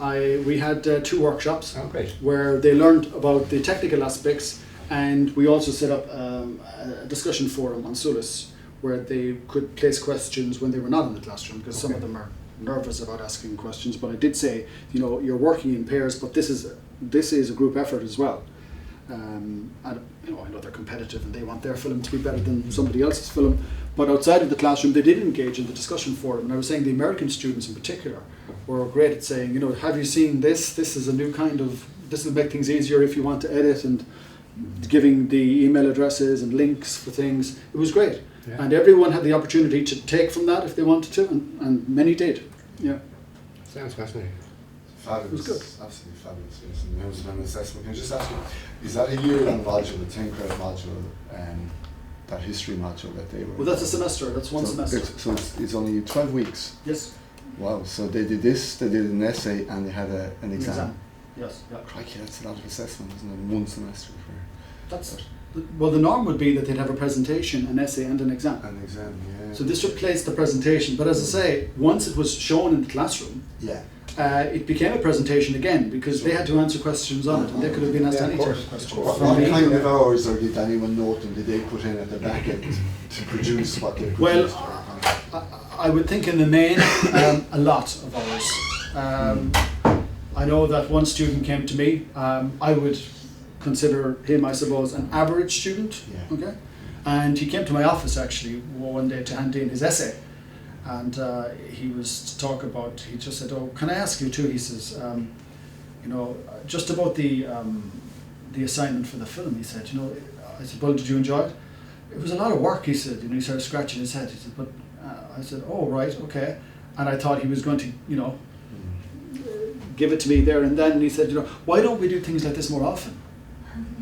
We had 2 workshops. Oh, great. Where they learned about the technical aspects, and we also set up a discussion forum on Solus, where they could place questions when they were not in the classroom, because some of them are nervous about asking questions. But I did say, you know, you're working in pairs, but this is a group effort as well. And you know, I know they're competitive and they want their film to be better than somebody else's film, but outside of the classroom they did engage in the discussion forum. And I was saying the American students in particular were great at saying, you know, have you seen this? This is a new kind of, this will make things easier if you want to edit, and giving the email addresses and links for things. It was great. Yeah. And everyone had the opportunity to take from that if they wanted to, and many did. Yeah. Sounds fascinating. Fabulous. It was good. Absolutely fabulous. Yes. In terms of an assessment, can I just ask you, is that a year-long module, the 10 credit module, that history module that they were? Well, that's a semester. That's one semester. So it's only 12 weeks. Yes. Wow. So they did this, they did an essay, and they had an exam. Yes. Yeah. Crikey, that's a lot of assessment, isn't it? In one semester. Well, the norm would be that they'd have a presentation, an essay, and an exam. An exam, yeah. So this replaced the presentation. But as I say, once it was shown in the classroom, yeah. It became a presentation again, because they had to answer questions on it, and they could have been asked any type of question. What kind of hours, or did anyone note them, did they put in at the back end to produce what they produced? Well, I would think in the main, a lot of hours. I know that one student came to me. I would consider him, I suppose, an average student. Yeah. Okay, and he came to my office actually one day to hand in his essay. And he was to talk about, he just said, oh, can I ask you too? He says, you know, just about the assignment for the film. He said, you know, I said, well, did you enjoy it? It was a lot of work, he said. You know, he started scratching his head. He said, but I said, oh, right, okay. And I thought he was going to, you know, give it to me there and then. And he said, you know, why don't we do things like this more often?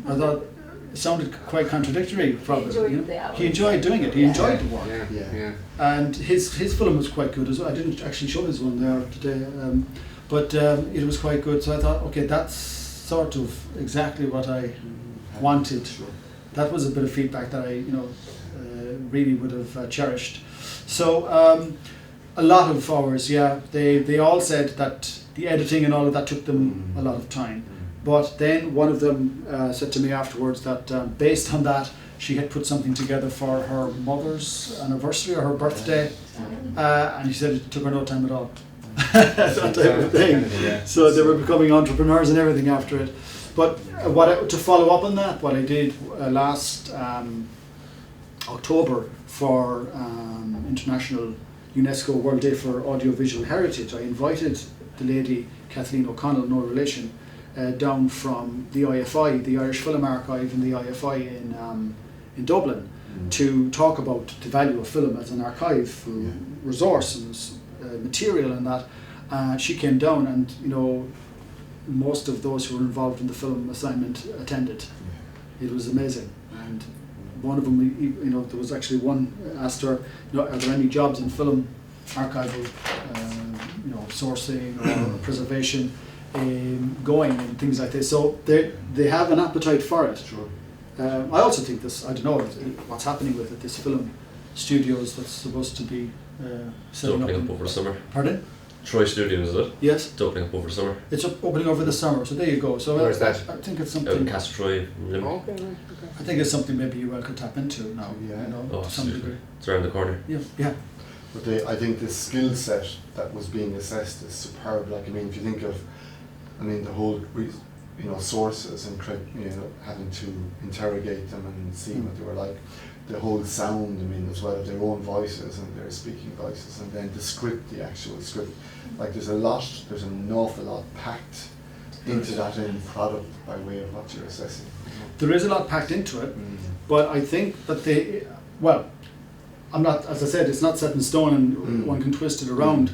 I thought, it sounded quite contradictory, probably. He enjoyed doing it. He enjoyed the work. Yeah. And his film was quite good as well. I didn't actually show his one there today, but it was quite good. So I thought, okay, that's sort of exactly what I wanted. That was a bit of feedback that I, you know, really would have cherished. So a lot of hours. Yeah, they all said that the editing and all of that took them a lot of time. But then one of them said to me afterwards that based on that, she had put something together for her mother's anniversary or her birthday, and she said it took her no time at all. That type of thing. So they were becoming entrepreneurs and everything after it. But to follow up on that, what I did last October for International UNESCO World Day for Audiovisual Heritage, I invited the lady Kathleen O'Connell, no relation, down from the IFI, the Irish Film Archive in the IFI in Dublin, to talk about the value of film as an archive resource and material and that. She came down, and most of those who were involved in the film assignment attended. It was amazing, and one of them, there was actually one asked her, are there any jobs in film archival, sourcing or preservation going and things like this. So they have an appetite for it. Sure. I also think this, I don't know what's happening with it, this film studios that's supposed to be setting opening up over the summer. Pardon? Troy Studios, is it? Yes. It's opening up over the summer. It's opening over the summer, so there you go. So where's that? I think it's Out in something. Castle Troy, Limerick. Okay. I think it's something maybe you could tap into now. Yeah. To some Absolutely. degree. It's around the corner. Yeah. But I think the skill set that was being assessed is superb. Like, I mean, if you think of, the whole, sources and having to interrogate them and see what they were like, the whole sound, as well of their own voices and their speaking voices, and then the script, the actual script. Like, there's an awful lot packed into that end product by way of what you're assessing. There is a lot packed into it, but I think that I'm not, as I said, it's not set in stone and one can twist it around,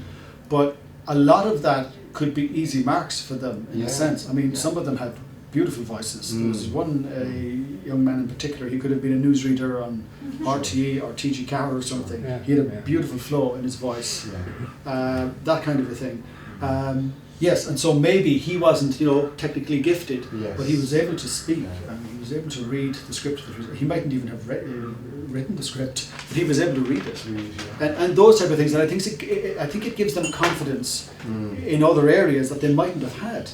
but a lot of that could be easy marks for them in a sense. Some of them had beautiful voices. There was one young man in particular, he could have been a newsreader on RTE or TG Carr or something. He had a beautiful flow in his voice, that kind of a thing. Yes, and so maybe he wasn't, technically gifted, but he was able to speak and he was able to read the script. He mightn't even have written the script, but he was able to read it, and those type of things. And I think it gives them confidence in other areas that they mightn't have had.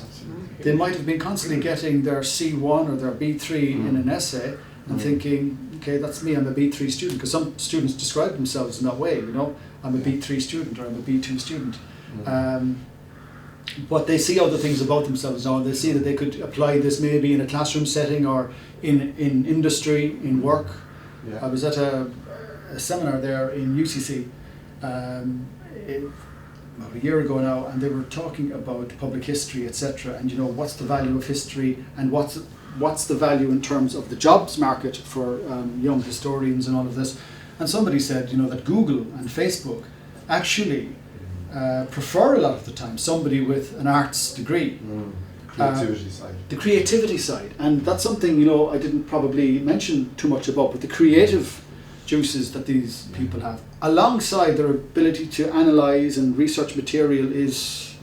They might have been constantly getting their C1 or their B3 in an essay and thinking, okay, that's me, I'm a B3 student, because some students describe themselves in that way, I'm a B3 student or I'm a B2 student. But they see other things about themselves now. They see that they could apply this maybe in a classroom setting or in industry, in work. Yeah. I was at a seminar there in UCC about a year ago now, and they were talking about public history, etc. And what's the value of history, and what's the value in terms of the jobs market for young historians and all of this. And somebody said, that Google and Facebook actually prefer a lot of the time somebody with an arts degree. Creativity side. The creativity side, and that's something I didn't probably mention too much about, but the creative juices that these people have, alongside their ability to analyze and research material, is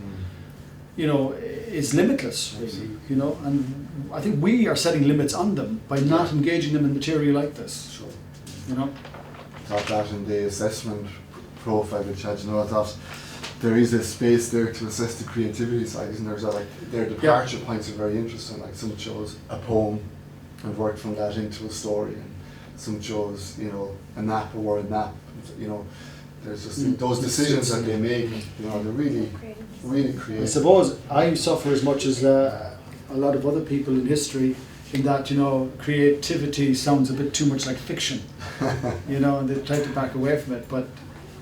limitless, really. And I think we are setting limits on them by not engaging them in material like this. Sure. Got that in the assessment profile which had, I thought there is a space there to assess the creativity side, isn't there? So their departure points are very interesting. Like, some chose a poem and worked from that into a story, and some chose, a word nap. There's just those decisions that they make. They're really creative. I suppose I suffer as much as a lot of other people in history, in that creativity sounds a bit too much like fiction, and they try to back away from it. But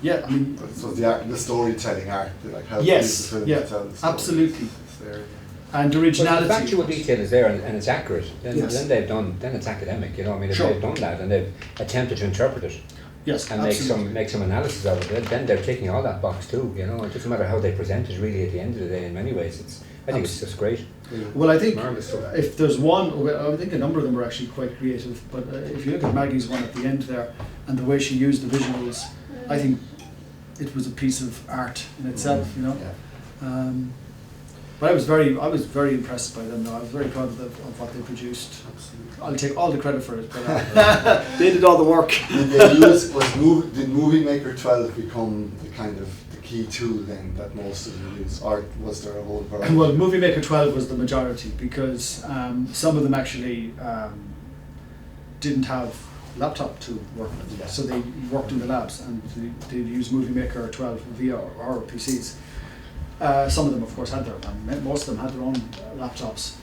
yeah, so the storytelling art, like how yes, the film to tell the story. Absolutely. It's there. And originality. But the factual detail is there, and it's accurate. Then it's academic. If they've done that and they've attempted to interpret it, and make some analysis of it, then they're ticking all that box too. It doesn't matter how they present it. Really, at the end of the day, in many ways, I think it's just great. Well, I think if there's one, I think a number of them were actually quite creative. But if you look at Maggie's one at the end there, and the way she used the visuals, I think it was a piece of art in itself. But I was very impressed by them. Though I was very proud of what they produced. Absolutely. I'll take all the credit for it, but they did all the work. Did Movie Maker 12 become the kind of the key tool then that most of you use, or was there a whole variety? Well, Movie Maker 12 was the majority, because some of them actually didn't have laptop to work with, so they worked in the labs and they used Movie Maker 12 via our PCs. Some of them, of course, had most of them had their own laptops,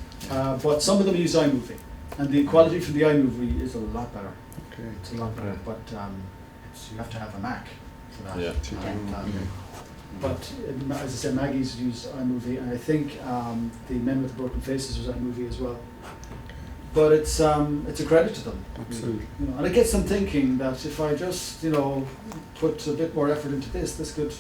but some of them used iMovie, and the quality for the iMovie is a lot better. Okay, it's a lot better, but you have to have a Mac for that. Yeah. But as I said, Maggie's used iMovie, and I think the Men with the Broken Faces was iMovie as well. but it's a credit to them. Absolutely. You know, and it gets them thinking that if I just, you know, put a bit more effort into this could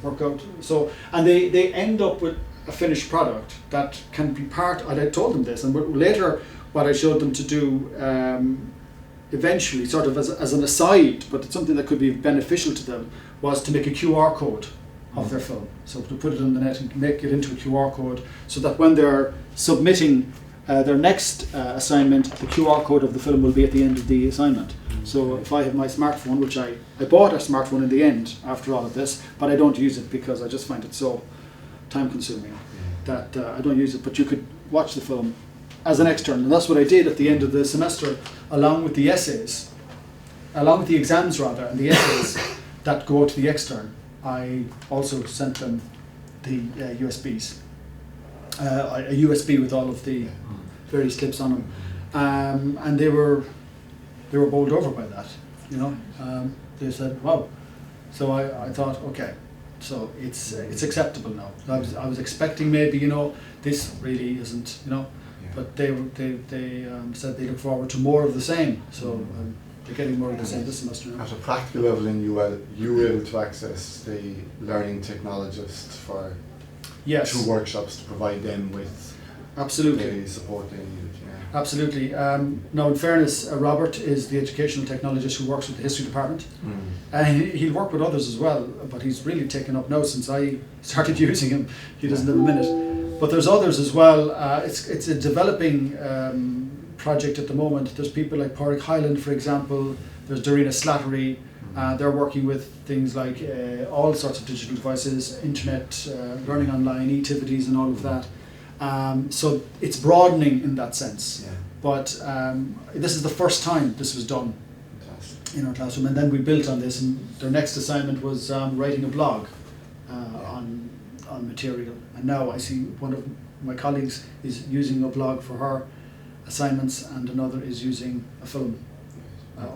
work out. So, and they end up with a finished product that can be part, and I told them this, and later what I showed them to do eventually, sort of as an aside, but it's something that could be beneficial to them, was to make a QR code of their film. So to put it on the net and make it into a QR code, so that when they're submitting their next assignment, the QR code of the film will be at the end of the assignment. So if I have my smartphone, which I bought a smartphone in the end after all of this, but I don't use it because I just find it so time consuming that I don't use it, but you could watch the film as an extern, and that's what I did at the end of the semester, along with the exams rather, and the essays that go to the extern. I also sent them the USBs, a USB with all of the various clips on them, and they were bowled over by that. You know, they said, "Wow." So I thought, okay, so it's acceptable now. I was expecting maybe, you know, this really isn't, you know. But they said they look forward to more of the same. So they're getting more of the same this semester now. At a practical level in UL, you were able to access the learning technologist for 2 workshops to provide them with absolutely the support they needed. Yeah. Absolutely. Now, in fairness, Robert is the educational technologist who works with the history department. And he'll work with others as well, but he's really taken up now since I started using him. He doesn't have a minute. But there's others as well. It's a developing project at the moment. There's people like Pádraig Hyland, for example. There's Darina Slattery. They're working with things like all sorts of digital devices, internet, learning online, e-activities and all of that. So it's broadening in that sense. Yeah. But this is the first time this was done in our classroom. And then we built on this, and their next assignment was writing a blog on material. And now I see one of my colleagues is using a blog for her assignments, and another is using a film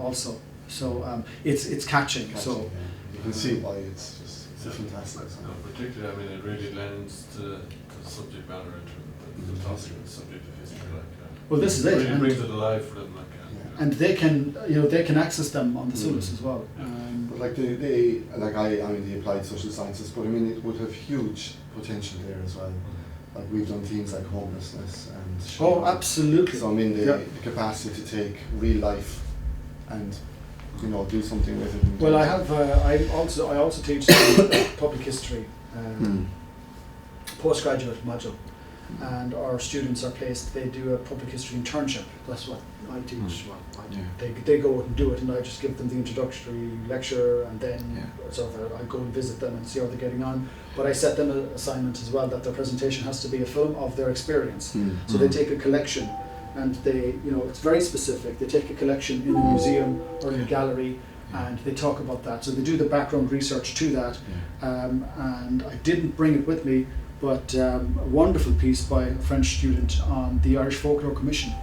also. So it's catching. So you can see why it's fantastic. Particularly, I mean, it really lends to the subject matter into the topic of the subject of history. Well, this is it. Really brings it alive for them. And they can access them on the syllabus as well. But like I mean the applied social sciences, but I mean it would have huge potential there as well. Like we've done things like homelessness and absolutely. So I mean the capacity to take real life and do something with it. Well, I have I also teach public history postgraduate module. And our students are placed, they do a public history internship. That's what I teach. They go out and do it, and I just give them the introductory lecture, and then I go and visit them and see how they're getting on. But I set them an assignment as well, that their presentation has to be a film of their experience. So they take a collection, and they, it's very specific. They take a collection in a museum or in a gallery, and they talk about that. So they do the background research to that. And I didn't bring it with me, but a wonderful piece by a French student on the Irish Folklore Commission.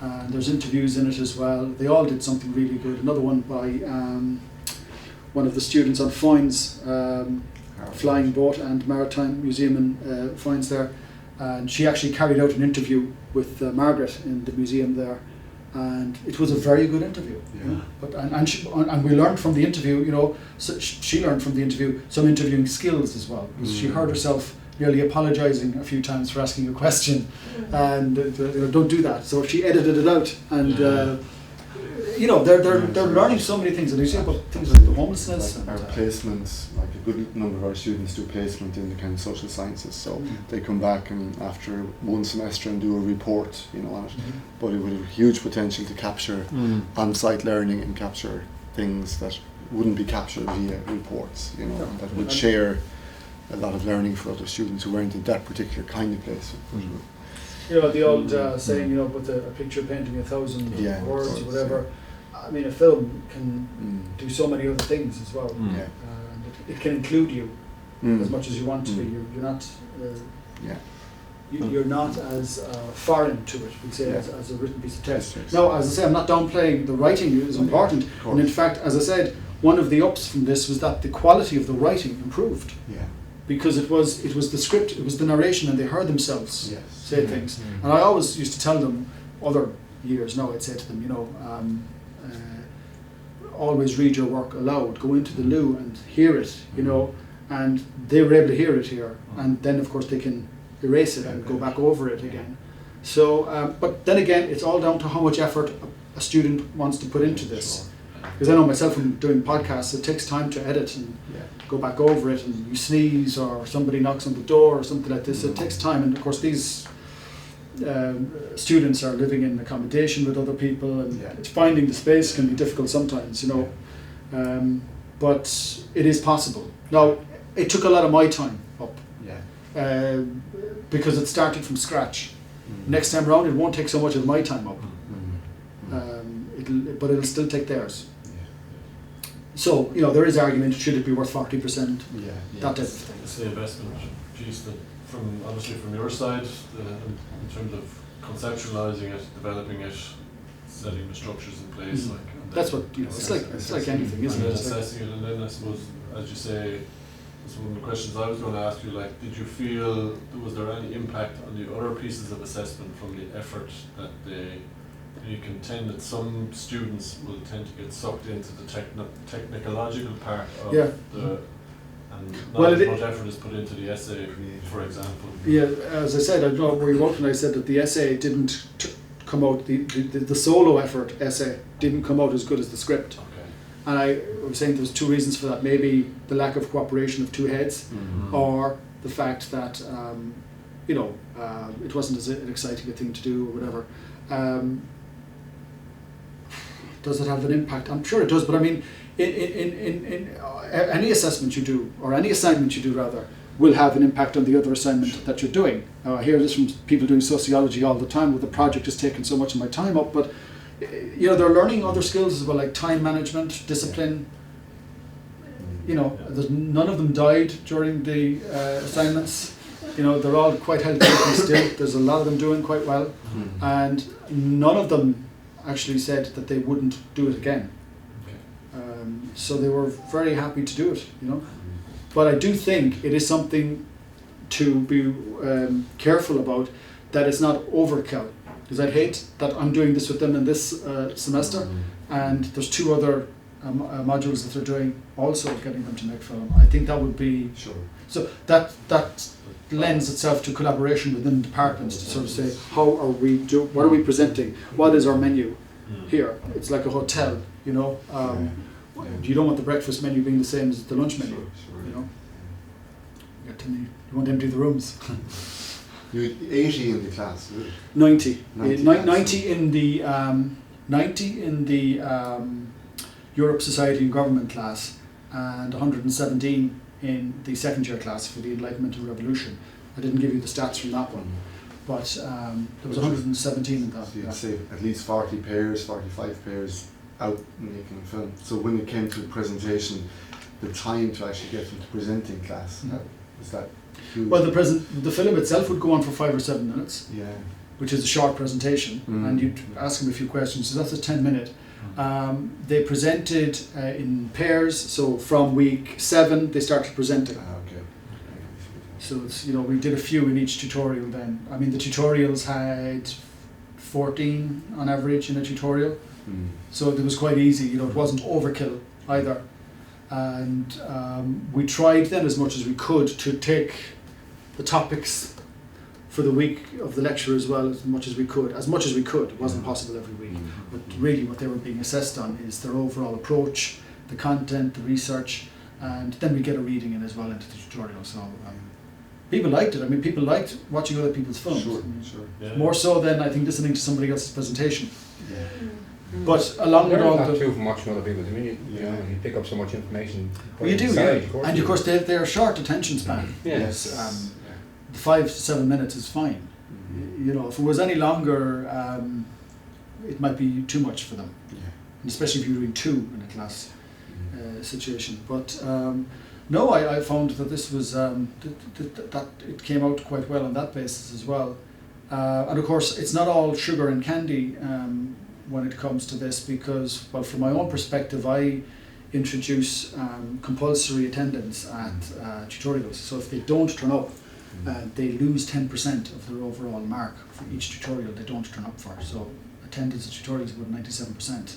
And there's interviews in it as well. They all did something really good. Another one by one of the students on Foynes, Flying Boat and Maritime Museum in Foynes there. And she actually carried out an interview with Margaret in the museum there. And it was a very good interview. But and we learned from the interview, so she learned from the interview some interviewing skills as well. She heard herself nearly apologising a few times for asking a question, and don't do that. So she edited it out, and they're learning so many things. And you see about things like the homelessness. Like our placements, like a good number of our students do placement in the kind of social sciences. So they come back and after one semester and do a report, on it. But it would have huge potential to capture on-site learning and capture things that wouldn't be captured via reports. And that would share a lot of learning for other students who weren't in that particular kind of placement. The old saying, with a picture painting 1,000 words or whatever. I mean, a film can do so many other things as well. It can include you as much as you want to be. You're not. You're not as foreign to it, we say, as a written piece of text. Now, as I say, I'm not downplaying the writing is important, and in fact, as I said, one of the ups from this was that the quality of the writing improved. Because it was the script, it was the narration, and they heard themselves say things. And I always used to tell them, other years now, I'd say to them, you know, always read your work aloud, go into the loo and hear it, you know, and they were able to hear it here, and then of course they can erase it and go back over it again. So, but then again, it's all down to how much effort a student wants to put into this. Because I know myself from doing podcasts, it takes time to edit and go back over it, and you sneeze or somebody knocks on the door or something like this. So it takes time, and of course these students are living in accommodation with other people, and finding the space can be difficult sometimes, you know. But it is possible. Now, it took a lot of my time up, because it started from scratch. Next time around, it won't take so much of my time up, but it'll still take theirs. So, you know, there is argument, should it be worth 40%, that type of thing. It's the investment piece that, obviously from your side, in terms of conceptualizing it, developing it, setting the structures in place. Like, that's what, you know, it's like anything, isn't it? And then assessing it, and then I suppose, as you say, that's one of the questions I was going to ask you, like, did you feel, was there any impact on the other pieces of assessment from the effort that you can tend that some students will tend to get sucked into the technological part of and not as much effort is put into the essay, for example. Yeah, as I said, I don't know where you wrote, and I said that the essay didn't come out, the solo effort essay didn't come out as good as the script. Okay. And I was saying there's two reasons for that. Maybe the lack of cooperation of two heads, or the fact that, you know, it wasn't as an exciting a thing to do or whatever. Does it have an impact? I'm sure it does, but I mean, in any assessment you do, or any assignment you do rather, will have an impact on the other assignment that you're doing. I hear this from people doing sociology all the time, where the project is taking so much of my time up, but you know, they're learning other skills as well, like time management, discipline. You know, none of them died during the assignments. You know, they're all quite healthy still. There's a lot of them doing quite well, and none of them actually said that they wouldn't do it again. So they were very happy to do it, you know. But I do think it is something to be careful about, that it's not overkill. Because I'd hate that I'm doing this with them in this semester, and there's two other modules that they're doing, also getting them to make film. I think that would be... Sure. So that lends itself to collaboration within departments to sort of say, how are we what are we presenting? What is our menu here? It's like a hotel, you know. You don't want the breakfast menu being the same as the lunch menu, you know. You want to empty the rooms. You had 80 in the class, was it? 90. 90 90 in the Europe Society and Government class, and 117 in the second year class for the Enlightenment and Revolution. I didn't give you the stats from that one, but there was 117 in that. So you'd say at least 40 pairs, 45 pairs out making film. So when it came to presentation, the time to actually get them to present in class, was that huge? Well, the film itself would go on for 5 or 7 minutes, which is a short presentation, and you'd ask them a few questions, so that's a 10-minute. They presented in pairs, so from week 7 they started presenting. Okay. So it's, you know, we did a few in each tutorial then. I mean, the tutorials had 14 on average in a tutorial, so it was quite easy, you know, it wasn't overkill either. And we tried then as much as we could to take the topics for the week of the lecture as well, as much as we could. It wasn't possible every week, but really what they were being assessed on is their overall approach, the content, the research, and then we get a reading in as well into the tutorial. So people liked it. I mean, people liked watching other people's films. Sure, I mean, sure. Yeah. More so than I think listening to somebody else's presentation. But along with all that the... too from watching other people. I mean, you know, you pick up so much information. Well, you do, inside, yeah. And of course they're short attention span. Yes. The 5 to 7 minutes is fine. You know, if it was any longer, it might be too much for them. And especially if you're doing 2 in a class situation. But no, I found that this was that it came out quite well on that basis as well. And of course, it's not all sugar and candy when it comes to this, because, well, from my own perspective, I introduce compulsory attendance at tutorials. So if they don't turn up, they lose 10% of their overall mark for each tutorial they don't turn up for. So attendance at tutorials is about 97%.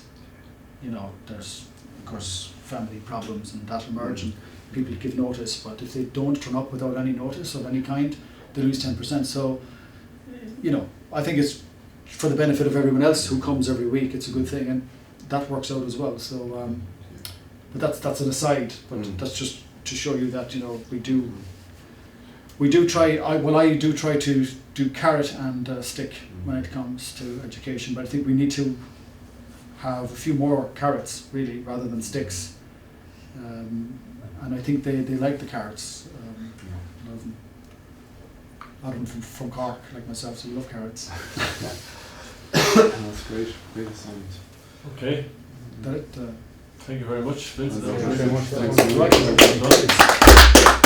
You know, there's of course family problems and that emerge and people give notice, but if they don't turn up without any notice of any kind, they lose 10%. So, you know, I think it's for the benefit of everyone else who comes every week, it's a good thing, and that works out as well. So, but that's an aside, but that's just to show you that, you know, we do try, I do try to do carrot and stick when it comes to education, but I think we need to have a few more carrots really rather than sticks, and I think they like the carrots. A lot of them from Cork like myself, so love carrots. That's great assignment. Okay. That, thank you very much, Vincent. Thank you very much. Thanks.